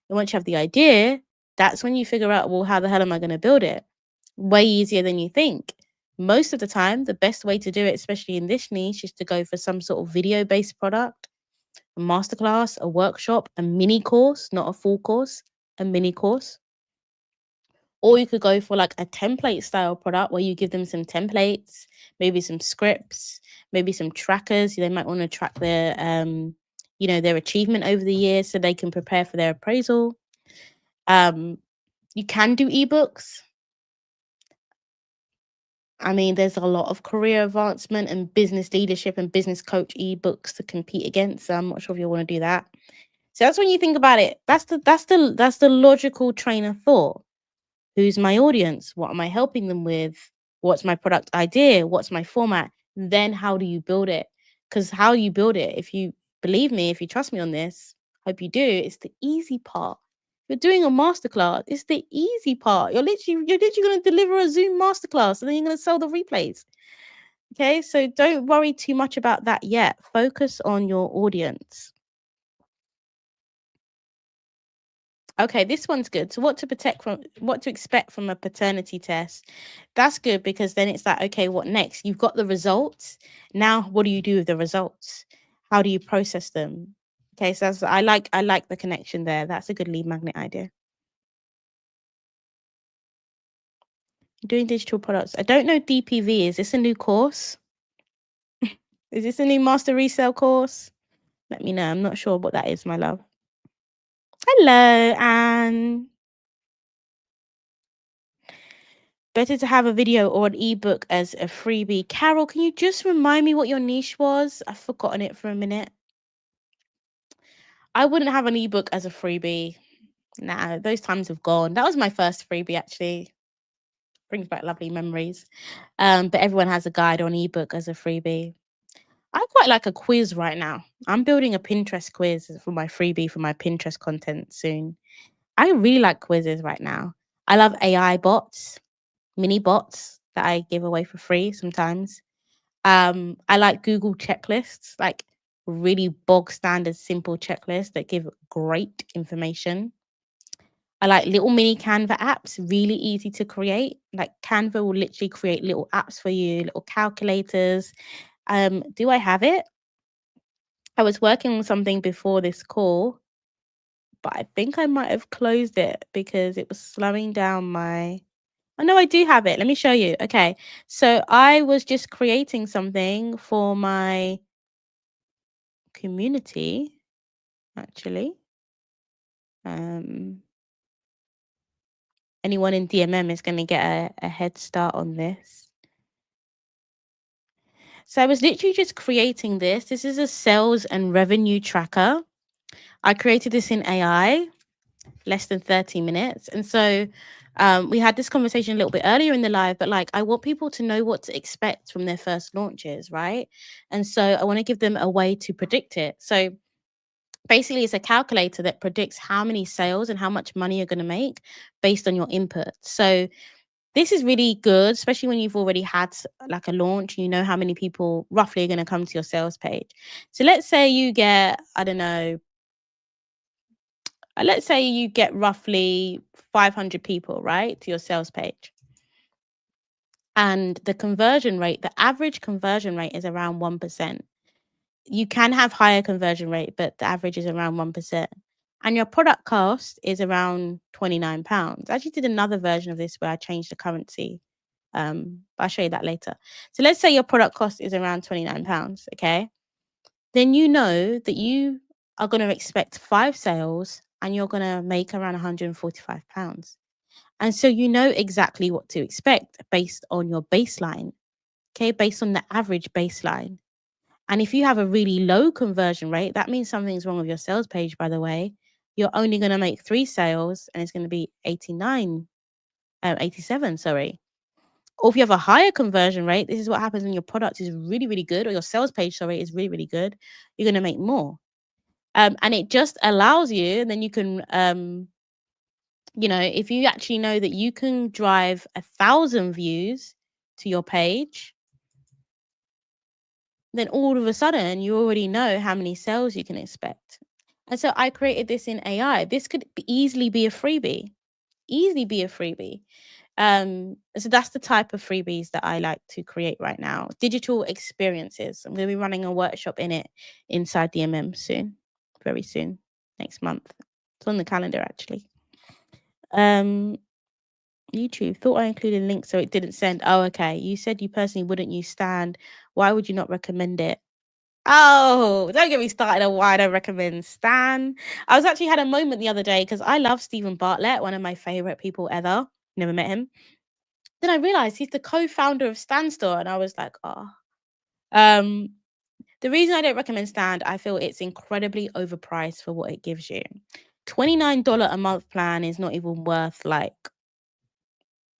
And once you have the idea, that's when you figure out, well, how the hell am I going to build it? Way easier than you think. Most of the time, the best way to do it, especially in this niche, is to go for some sort of video based product, a masterclass, a workshop, a mini course, not a full course, a mini course. Or you could go for like a template style product where you give them some templates, maybe some scripts, maybe some trackers. They might want to track their their achievement over the year so they can prepare for their appraisal. You can do ebooks. I mean, there's a lot of career advancement and business leadership and business coach ebooks to compete against. So I'm not sure if you want to do that. So that's when you think about it. That's the logical train of thought. Who's my audience? What am I helping them with? What's my product idea? What's my format? Then how do you build it? Because how you build it, if you believe me, if you trust me on this, hope you do, it's the easy part. You're doing a masterclass. It's the easy part. You're literally going to deliver a Zoom masterclass and then you're going to sell the replays. Okay, so don't worry too much about that yet. Focus on your audience. Okay, this one's good. So what to expect from a paternity test? That's good because then it's like, okay, what next? You've got the results. Now what do you do with the results? How do you process them? Okay, so I like the connection there. That's a good lead magnet idea. Doing digital products. I don't know DPV. Is this a new course? Is this a new master resale course? Let me know. I'm not sure what that is, my love. Hello, Anne. Better to have a video or an ebook as a freebie. Carol, can you just remind me what your niche was? I've forgotten it for a minute. I wouldn't have an ebook as a freebie. Nah, those times have gone. That was my first freebie, actually. Brings back lovely memories. But everyone has a guide or an ebook as a freebie. I quite like a quiz right now. I'm building a Pinterest quiz for my freebie for my Pinterest content soon. I really like quizzes right now. I love AI bots, mini bots that I give away for free sometimes. I like Google checklists, like really bog standard simple checklists that give great information. I like little mini Canva apps, really easy to create. Like Canva will literally create little apps for you, little calculators. Do I have it? I was working on something before this call, but I think I might have closed it because it was slowing down my. Oh no, I do have it. Let me show you. Okay. So I was just creating something for my community, actually. Um, anyone in DMM is going to get a head start on this. So I was literally just creating this. This is a sales and revenue tracker. I created this in AI, less than 30 minutes. And so we had this conversation a little bit earlier in the live, but like I want people to know what to expect from their first launches, right? And so I want to give them a way to predict it. So basically, it's a calculator that predicts how many sales and how much money you're going to make based on your input. So this is really good, especially when you've already had like a launch, you know how many people roughly are going to come to your sales page. So let's say you get, I don't know, let's say you get roughly 500 people, right, to your sales page. And the conversion rate, the average conversion rate is around 1%. You can have higher conversion rate, but the average is around 1%. And your product cost is around £29. I actually did another version of this where I changed the currency. But I'll show you that later. So let's say your product cost is around £29, okay? Then you know that you are going to expect 5 sales and you're going to make around £145. And so you know exactly what to expect based on your baseline, okay? Based on the average baseline. And if you have a really low conversion rate, that means something's wrong with your sales page, by the way. You're only going to make 3 sales and it's going to be 87, sorry. Or if you have a higher conversion rate, this is what happens when your product is really, really good, or your sales page, sorry, is really, really good. You're going to make more. And it just allows you, and then you can, if you actually know that you can drive 1,000 views to your page, then all of a sudden you already know how many sales you can expect. And so I created this in AI. This could easily be a freebie, easily be a freebie. So that's the type of freebies that I like to create right now. Digital experiences. I'm going to be running a workshop in it inside the soon, very soon, next month. It's on the calendar actually. Um, YouTube thought I included links so it didn't send. Oh, okay. You said you personally wouldn't use Stand. Why would you not recommend it? Oh, don't get me started on why I don't recommend Stan. I was actually had a moment the other day because I love Stephen Bartlett, one of my favorite people ever. Never met him. Then I realized he's the co-founder of Stan Store, and I was like, oh. The reason I don't recommend Stand, I feel it's incredibly overpriced for what it gives you. $29 a month plan is not even worth like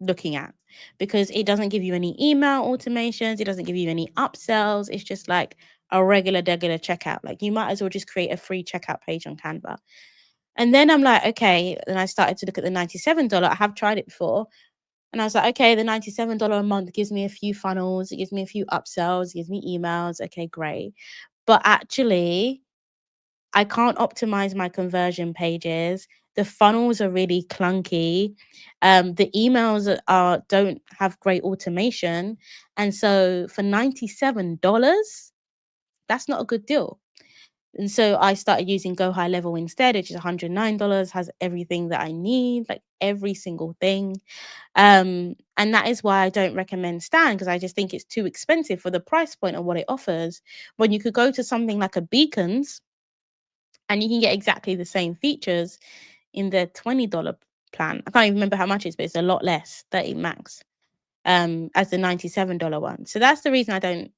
looking at because it doesn't give you any email automations, it doesn't give you any upsells. It's just like a regular checkout. Like you might as well just create a free checkout page on Canva. And then I'm like, okay, then I started to look at the $97. I have tried it before. And I was like, okay, the $97 a month gives me a few funnels, it gives me a few upsells, it gives me emails. Okay, great. But actually, I can't optimize my conversion pages. The funnels are really clunky. The emails don't have great automation. And so for $97, that's not a good deal. And so I started using Go High Level instead, which is $109, has everything that I need, like every single thing. And that is why I don't recommend Stan, because I just think it's too expensive for the price point of what it offers. When you could go to something like a Beacons and you can get exactly the same features in the $20 plan. I can't even remember how much it is, but it's a lot less, 30 max, as the $97 one. So that's the reason I don't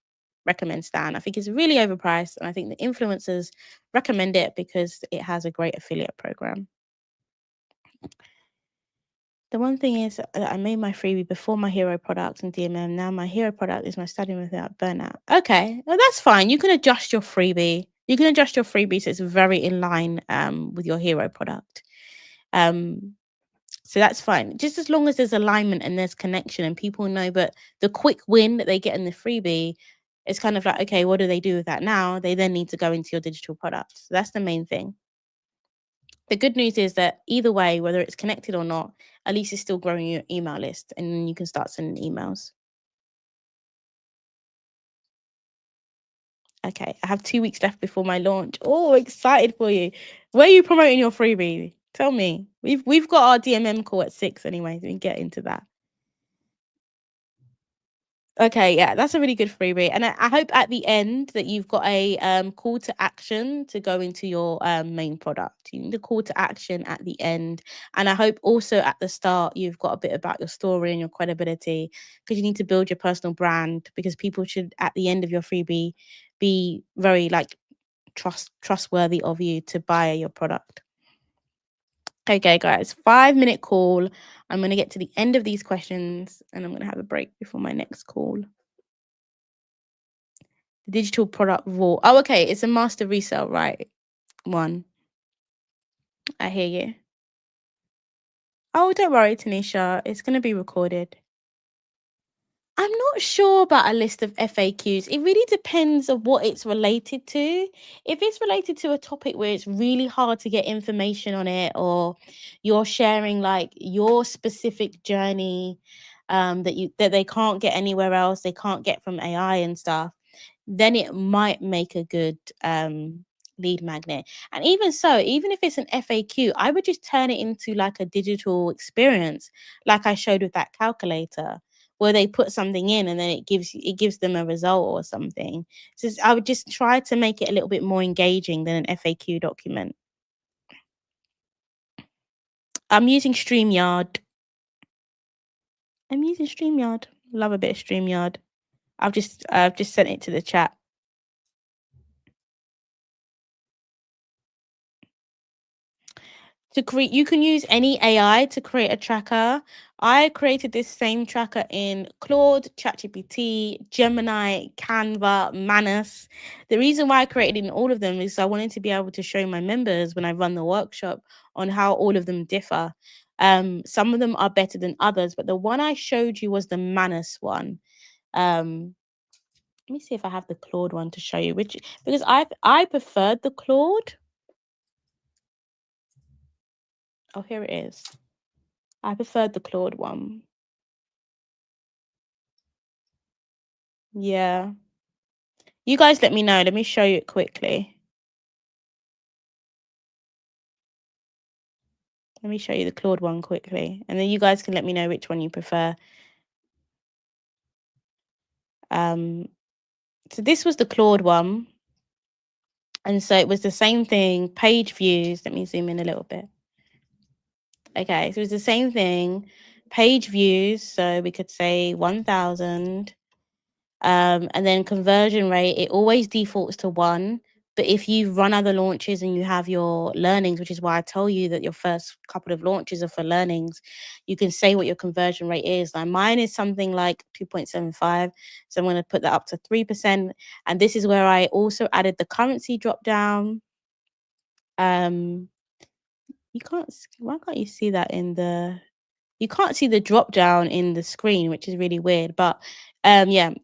recommend Stan. I think it's really overpriced, and I think the influencers recommend it because it has a great affiliate program. The one thing is that I made my freebie before my hero product and DMM. Now my hero product is my study without burnout. Okay, well that's fine. You can adjust your freebie. You can adjust your freebie so it's very in line with your hero product. So that's fine. Just as long as there's alignment and there's connection and people know, but the quick win that they get in the freebie, it's kind of like, okay, what do they do with that now? They then need to go into your digital product. So that's the main thing. The good news is that either way, whether it's connected or not, at least it's still growing your email list and then you can start sending emails. Okay, I have 2 weeks left before my launch. Oh, excited for you. Where are you promoting your freebie? Tell me. We've got our DMM call at 6 anyway, so we can get into that. Okay, yeah, that's a really good freebie. And I hope at the end that you've got a call to action to go into your main product. You need a call to action at the end. And I hope also at the start you've got a bit about your story and your credibility, because you need to build your personal brand, because people should at the end of your freebie be very like trustworthy of you to buy your product. Okay, guys, 5-minute call. I'm going to get to the end of these questions and I'm going to have a break before my next call. The digital product raw. Oh, okay. It's a master resale, right? One. I hear you. Oh, don't worry, Tanisha. It's going to be recorded. I'm not sure about a list of FAQs. It really depends on what it's related to. If it's related to a topic where it's really hard to get information on it, or you're sharing like your specific journey that they can't get anywhere else, they can't get from AI and stuff, then it might make a good lead magnet. And even so, even if it's an FAQ, I would just turn it into like a digital experience, like I showed with that calculator, where they put something in and then it gives them a result or something. So I would just try to make it a little bit more engaging than an FAQ document. I'm using StreamYard. I'm using StreamYard. Love a bit of StreamYard. I've just sent it to the chat. To create, you can use any AI to create a tracker. I created this same tracker in Claude, ChatGPT, Gemini, Canva, Manus. The reason why I created in all of them is I wanted to be able to show my members when I run the workshop on how all of them differ. Some of them are better than others, but the one I showed you was the Manus one. Let me see if I have the Claude one to show you, which because I preferred the Claude. Oh, here it is. I preferred the Claude one. Yeah. You guys let me know. Let me show you it quickly. Let me show you the Claude one quickly. And then you guys can let me know which one you prefer. So this was the Claude one. And so it was the same thing, page views. Let me zoom in a little bit. Okay, so it's the same thing, page views. So we could say 1,000. And then conversion rate, it always defaults to 1. But if you run other launches and you have your learnings, which is why I tell you that your first couple of launches are for learnings, you can say what your conversion rate is. Now, mine is something like 2.75. So I'm going to put that up to 3%. And this is where I also added the currency drop down. You can't, why can't you see that in the, you can't see the drop down in the screen, which is really weird. But yeah,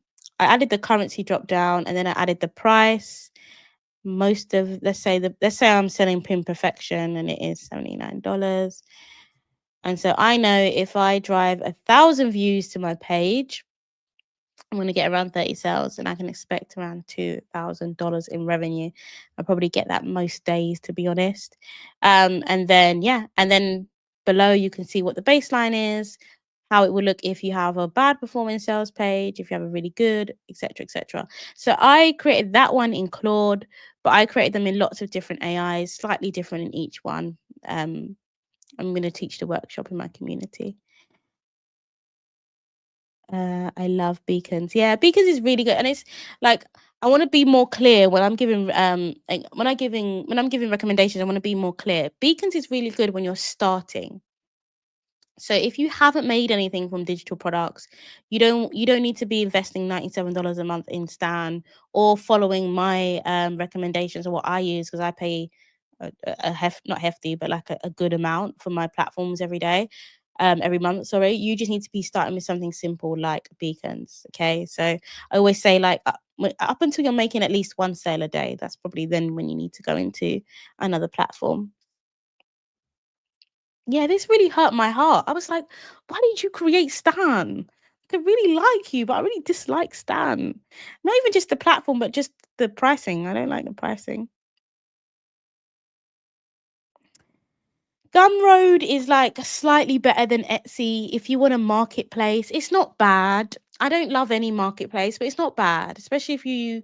I added the currency drop down and then I added the price. Most of, let's say I'm selling Pin Perfection and it is $79. And so I know if I drive 1,000 views to my page, I'm going to get around 30 sales and I can expect around $2,000 in revenue. I'll probably get that most days, to be honest. And then, yeah, and then below you can see what the baseline is, how it will look if you have a bad performing sales page, if you have a really good, etc., etc. So I created that one in Claude, but I created them in lots of different AIs, slightly different in each one. I'm going to teach the workshop in my community. I love beacons. Yeah, beacons is really good, and it's like I want to be more clear when I'm giving like, when I'm giving recommendations. I want to be more clear. Beacons is really good when you're starting. So if you haven't made anything from digital products, you don't need to be investing $97 a month in Stan or following my recommendations or what I use because I pay not hefty, but like a good amount for my platforms every month. Sorry, you just need to be starting with something simple like beacons. Okay, so I always say like up until you're making at least one sale a day, that's probably then when you need to go into another platform. Yeah, this really hurt my heart. I was like, why did you create Stan? I could really like you, but I really dislike Stan. Not even just the platform, but just the pricing. I don't like the pricing. Gumroad is like slightly better than Etsy if you want a marketplace. It's not bad. I don't love any marketplace, but it's not bad, especially if you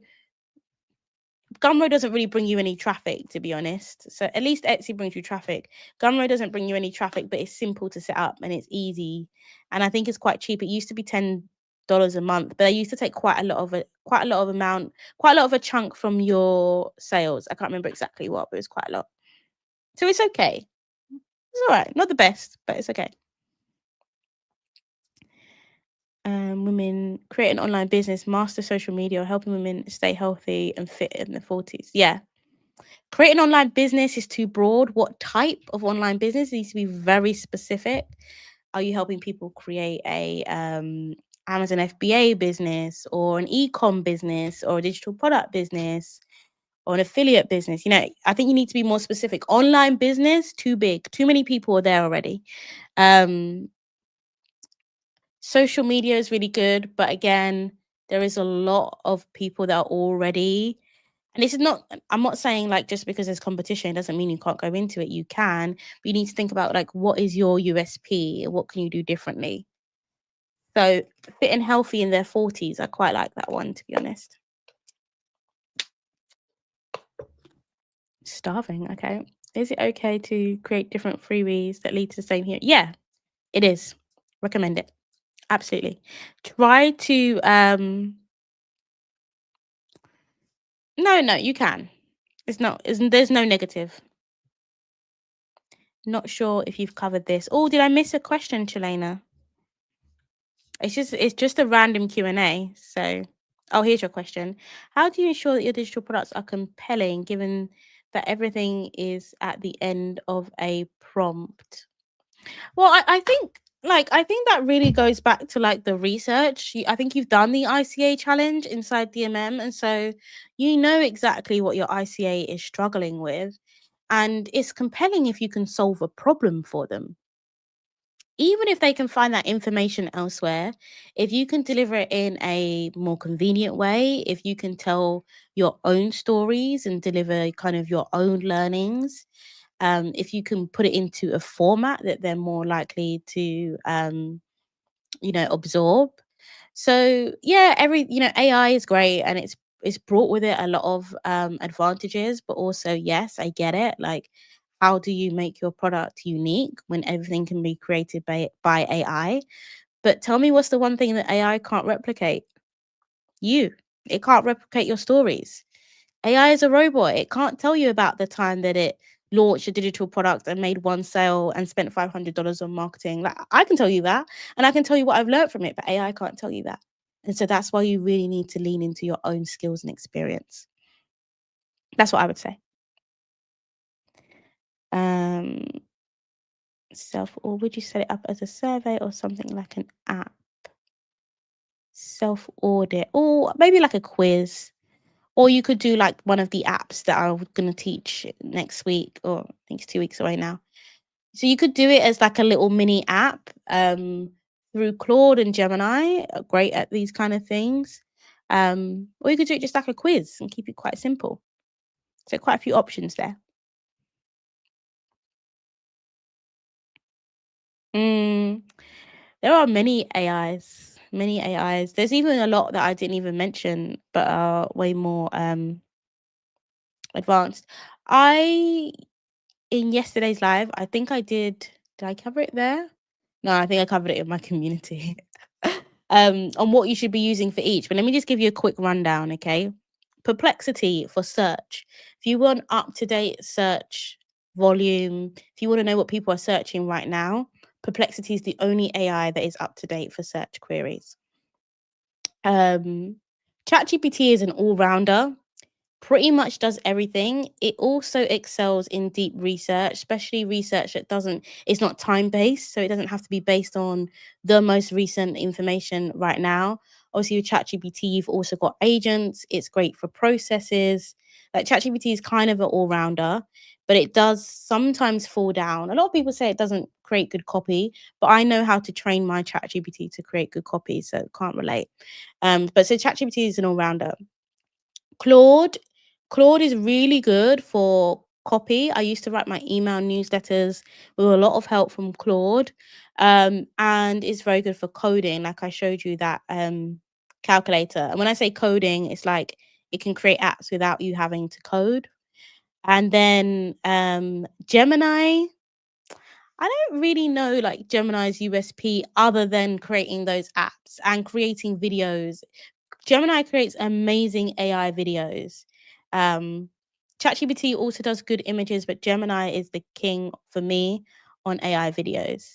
Gumroad doesn't really bring you any traffic, to be honest. So at least Etsy brings you traffic. Gumroad doesn't bring you any traffic, but it's simple to set up and it's easy. And I think it's quite cheap. It used to be $10 a month, but I used to take quite a lot of a chunk from your sales. I can't remember exactly what, but it was quite a lot. So it's okay. It's all right. Not the best, but it's okay. Women create an online business, master social media, or helping women stay healthy and fit in their 40s. Yeah. Create an online business is too broad. What type of online business needs to be very specific? Are you helping people create a Amazon FBA business or an e-com business or a digital product business or an affiliate business? I think you need to be more specific. Online business, too big. Too many people are there already. Social media is really good, but again, there is a lot of people that are already, and this is not, I'm not saying like just because there's competition, it doesn't mean you can't go into it. You can, but you need to think about like what is your USP? What can you do differently? So fit and healthy in their 40s, I quite like that one, to be honest. Starving, okay. Is it okay to create different freebies that lead to the same here? Yeah, it is. Recommend it. Absolutely. Try to no, you can. There's no negative. Not sure if you've covered this. Oh, did I miss a question, Chelena? It's just a random Q&A. So, oh, here's your question. How do you ensure that your digital products are compelling given that everything is at the end of a prompt? Well, I think Like, I think that really goes back to like the research. I think you've done the ICA challenge inside DMM, and so you know exactly what your ICA is struggling with. And it's compelling if you can solve a problem for them. Even if they can find that information elsewhere, if you can deliver it in a more convenient way, if you can tell your own stories and deliver kind of your own learnings, if you can put it into a format that they're more likely to absorb. So yeah, AI is great, and it's brought with it a lot of advantages, but also, yes, I get it. Like, how do you make your product unique when everything can be created by AI? But tell me, what's the one thing that AI can't replicate? You. It can't replicate your stories. AI is a robot. It can't tell you about the time that it launched a digital product and made one sale and spent $500 on marketing. Like, I can tell you that, and I can tell you what I've learned from it, but AI can't tell you that. And so that's why you really need to lean into your own skills and experience. That's what I would say. Um, or would you set it up as a survey or something like an app? Self audit, or maybe like a quiz. Or you could do like one of the apps that I'm going to teach next week, or I think it's 2 weeks away now. So you could do it as like a little mini app through Claude and Gemini, are great at these kind of things. Or you could do it just like a quiz and keep it quite simple. So quite a few options there. Mm, there are many AIs. There's even a lot that I didn't even mention, but are way more advanced. I In yesterday's live, I think did I cover it there? No, I think I covered it in my community. On what you should be using for each. But let me just give you a quick rundown, okay? Perplexity for search. If you want up-to-date search volume, if you want to know what people are searching right now, Perplexity is the only AI that is up to date for search queries. Um, ChatGPT is an all-rounder, pretty much does everything. It also excels in deep research, especially research that doesn't it's not time based, so it doesn't have to be based on the most recent information right now. Obviously, with ChatGPT, you've also got agents. It's great for processes. Like, ChatGPT is kind of an all rounder, but it does sometimes fall down. A lot of people say it doesn't create good copy, but I know how to train my ChatGPT to create good copy, so can't relate. But so ChatGPT is an all rounder. Claude. Claude is really good for copy. I used to write my email newsletters with a lot of help from Claude. And it's very good for coding. Like, I showed you that calculator. And when I say coding, it's like it can create apps without you having to code. And then Gemini. I don't really know like Gemini's USP other than creating those apps and creating videos. Gemini creates amazing AI videos. Um, ChatGPT also does good images, but Gemini is the king for me on AI videos.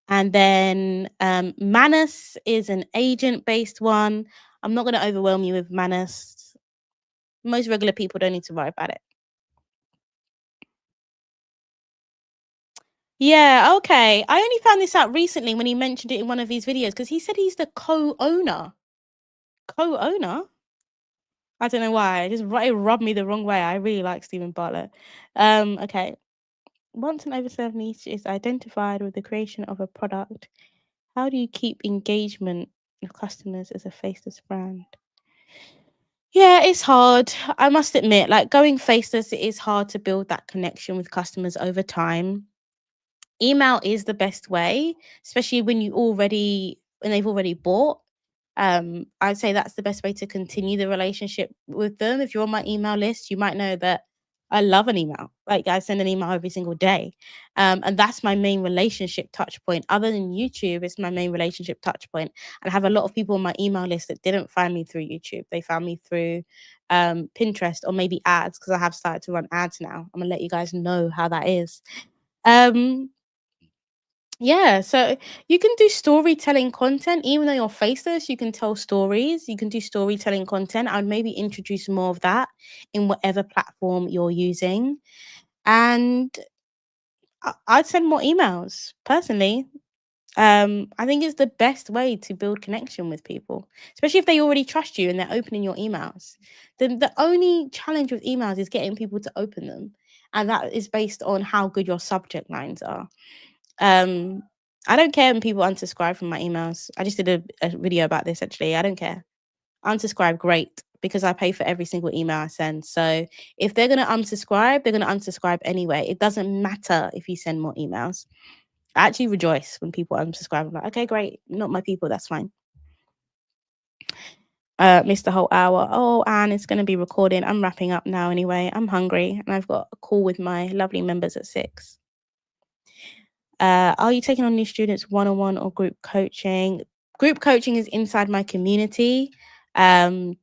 And then Manus is an agent based one. I'm not going to overwhelm you with Manus. Most regular people don't need to worry about it. Yeah, okay. I only found this out recently when he mentioned it in one of his videos, because he said he's the co-owner. Co-owner? I don't know why. It rubbed me the wrong way. I really like Stephen Bartlett. Okay. Once an overserved niche is identified with the creation of a product, how do you keep engagement of customers as a faceless brand? Yeah, it's hard. I must admit, like, going faceless, it is hard to build that connection with customers over time. Email is the best way, especially when they've already bought. I'd say that's the best way to continue the relationship with them. If you're on my email list, you might know that I love an email. Like, I send an email every single day. And that's my main relationship touch point. Other than YouTube, it's my main relationship touch point. And I have a lot of people on my email list that didn't find me through YouTube. They found me through Pinterest or maybe ads, because I have started to run ads now. I'm gonna let you guys know how that is. Um, yeah, so you can do storytelling content, even though you're faceless, you can tell stories, you can do storytelling content. I'd maybe introduce more of that in whatever platform you're using. And I'd send more emails personally. I think it's the best way to build connection with people, especially if they already trust you and they're opening your emails. Then the only challenge with emails is getting people to open them, and that is based on how good your subject lines are. Um, I don't care when people unsubscribe from my emails. I just did a video about this actually. I don't care. Unsubscribe, great, because I pay for every single email I send. So if they're gonna unsubscribe, they're gonna unsubscribe anyway. It doesn't matter if you send more emails. I actually rejoice when people unsubscribe. I'm like, okay, great, not my people, that's fine. Missed the whole hour. Oh, and it's going to be recording. I'm wrapping up now anyway. I'm hungry and I've got a call with my lovely members at 6. Are you taking on new students one-on-one or group coaching? Group coaching is inside my community. I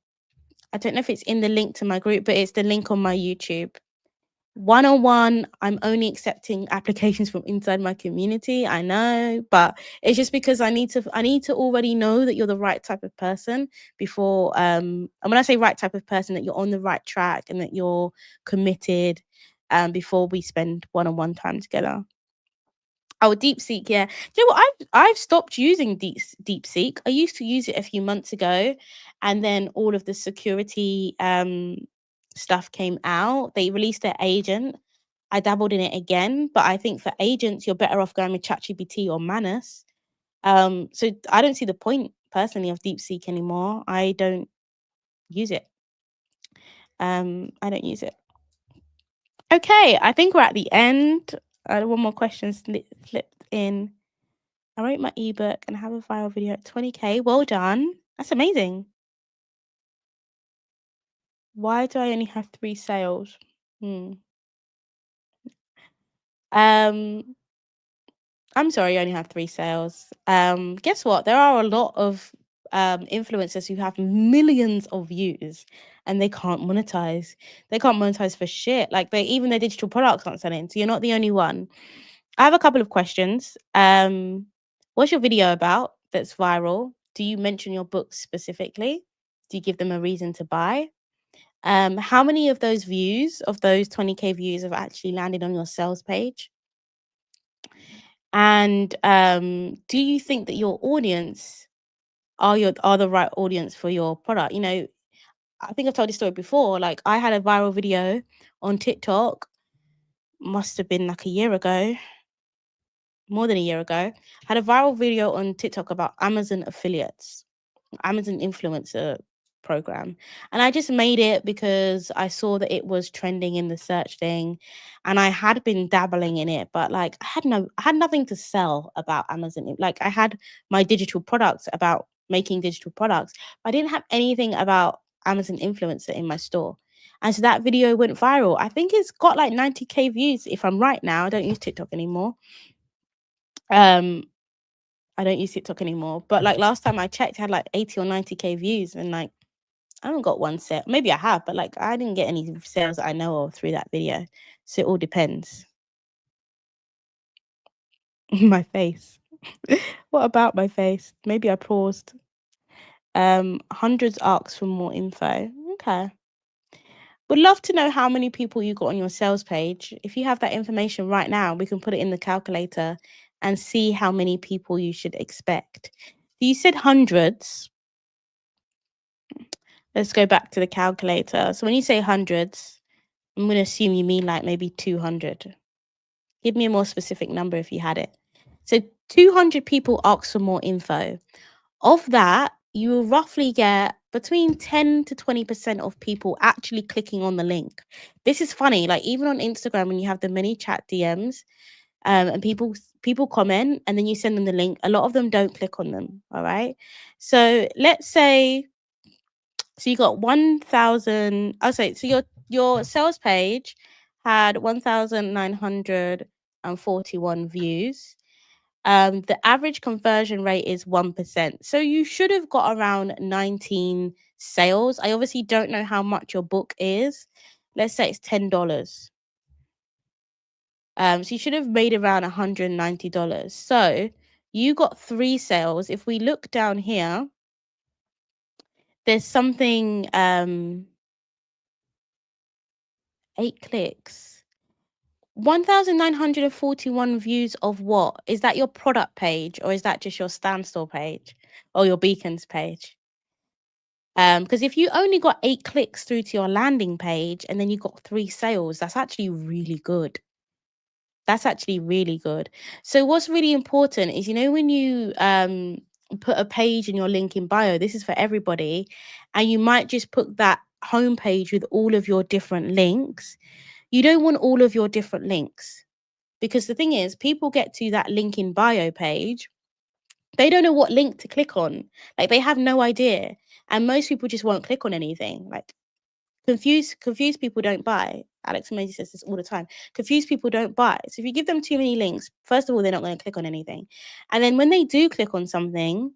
don't know if it's in the link to my group, but it's the link on my YouTube. One-on-one, I'm only accepting applications from inside my community. I know, but it's just because I need to already know that you're the right type of person before and when I say right type of person, that you're on the right track and that you're committed before we spend one-on-one time together. Oh, DeepSeek, yeah. Do you know what? I've stopped using DeepSeek. I used to use it a few months ago, and then all of the security stuff came out. They released their agent. I dabbled in it again, but I think for agents, you're better off going with ChatGPT or Manus. So I don't see the point personally of DeepSeek anymore. I don't use it. I don't use it. Okay, I think we're at the end. One more question slipped in. I wrote my ebook and have a viral video at 20K. Well done. That's amazing. Why do I only have 3 sales? Hmm. Um, I'm sorry, I only have 3 sales. Guess what? There are a lot of influencers who have millions of views and they can't monetize. They can't monetize for shit. Like even their digital products aren't selling. So you're not the only one. I have a couple of questions. What's your video about that's viral? Do you mention your books specifically? Do you give them a reason to buy? How many of those views, of those 20K views, have actually landed on your sales page? And do you think that your audience are the right audience for your product? You know, I think I've told this story before. Like I had a viral video on TikTok, must have been like a year ago, more than a year ago. Had a viral video on TikTok about Amazon affiliates. Amazon influencer program. And I just made it because I saw that it was trending in the search thing and I had been dabbling in it, but like I had nothing to sell about Amazon. Like I had my digital products about making digital products. But I didn't have anything about Amazon influencer in my store. And so that video went viral. I think it's got like 90K views if I'm right now. I don't use TikTok anymore. I don't use TikTok anymore. But like last time I checked, I had like 80 or 90K views and like I haven't got one sale. Maybe I have, but like I didn't get any sales that I know of through that video. So it all depends. My face. What about my face? Maybe I paused. Hundreds asks for more info. Okay. Would love to know how many people you got on your sales page. If you have that information right now, we can put it in the calculator and see how many people you should expect. You said hundreds. Let's go back to the calculator. So when you say hundreds, I'm going to assume you mean like maybe 200. Give me a more specific number if you had it. So 200 people ask for more info. Of that, you will roughly get between 10 to 20% of people actually clicking on the link. This is funny. Like even on Instagram, when you have the mini chat DMs and people comment and then you send them the link, a lot of them don't click on them. All right. So let's say, so you got 1,000. I'll say, so your sales page had 1,941 views. The average conversion rate is 1%. So you should have got around 19 sales. I obviously don't know how much your book is. Let's say it's $10. So you should have made around $190. So you got 3 sales. If we look down here, there's something 8 clicks. 1,941 views of what? Is that your product page or is that just your standstill page or your beacons page? Because if you only got 8 clicks through to your landing page and then you got 3 sales, that's actually really good. That's actually really good. So what's really important is, when you put a page in your link in bio, this is for everybody, and you might just put that homepage with all of your different links. You don't want all of your different links, because the thing is, people get to that link in bio page, they don't know what link to click on. Like, they have no idea. And most people just won't click on anything. Like, confused people don't buy. Alex Maisie says this all the time. Confused people don't buy. So if you give them too many links, first of all, they're not going to click on anything. And then when they do click on something,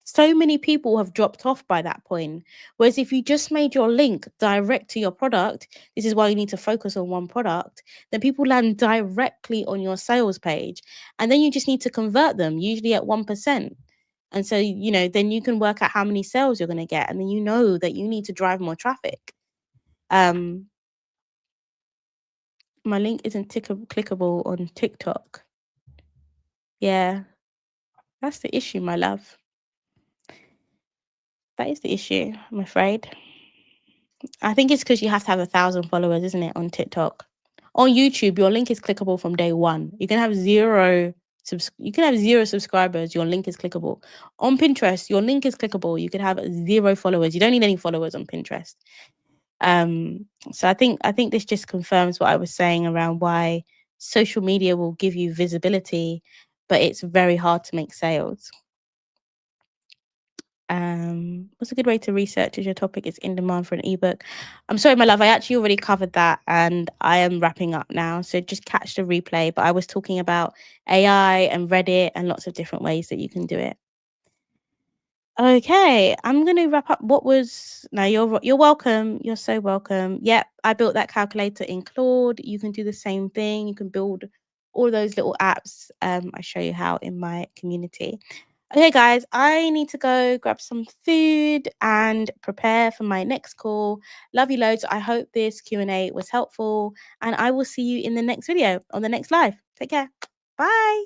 so many people have dropped off by that point. Whereas if you just made your link direct to your product, this is why you need to focus on one product, then people land directly on your sales page. And then you just need to convert them, usually at 1%. And so, then you can work out how many sales you're going to get. And then you know that you need to drive more traffic. My link isn't clickable on TikTok. Yeah, that's the issue, my love. That is the issue, I'm afraid. I think it's because you have to have 1,000 followers, isn't it, on TikTok? On YouTube, your link is clickable from day one. You can have zero subscribers, your link is clickable. On Pinterest, your link is clickable. You can have 0 followers. You don't need any followers on Pinterest. So I think this just confirms what I was saying around why social media will give you visibility, but it's very hard to make sales. What's a good way to research if your topic is in demand for an ebook? I'm sorry, my love, I actually already covered that and I am wrapping up now. So just catch the replay. But I was talking about AI and Reddit and lots of different ways that you can do it. Okay, I'm going to wrap up. You're welcome. You're so welcome. Yep, I built that calculator in Claude. You can do the same thing. You can build all those little apps. I show you how in my community. Okay, guys, I need to go grab some food and prepare for my next call. Love you loads. I hope this Q&A was helpful, and I will see you in the next video on the next live. Take care. Bye.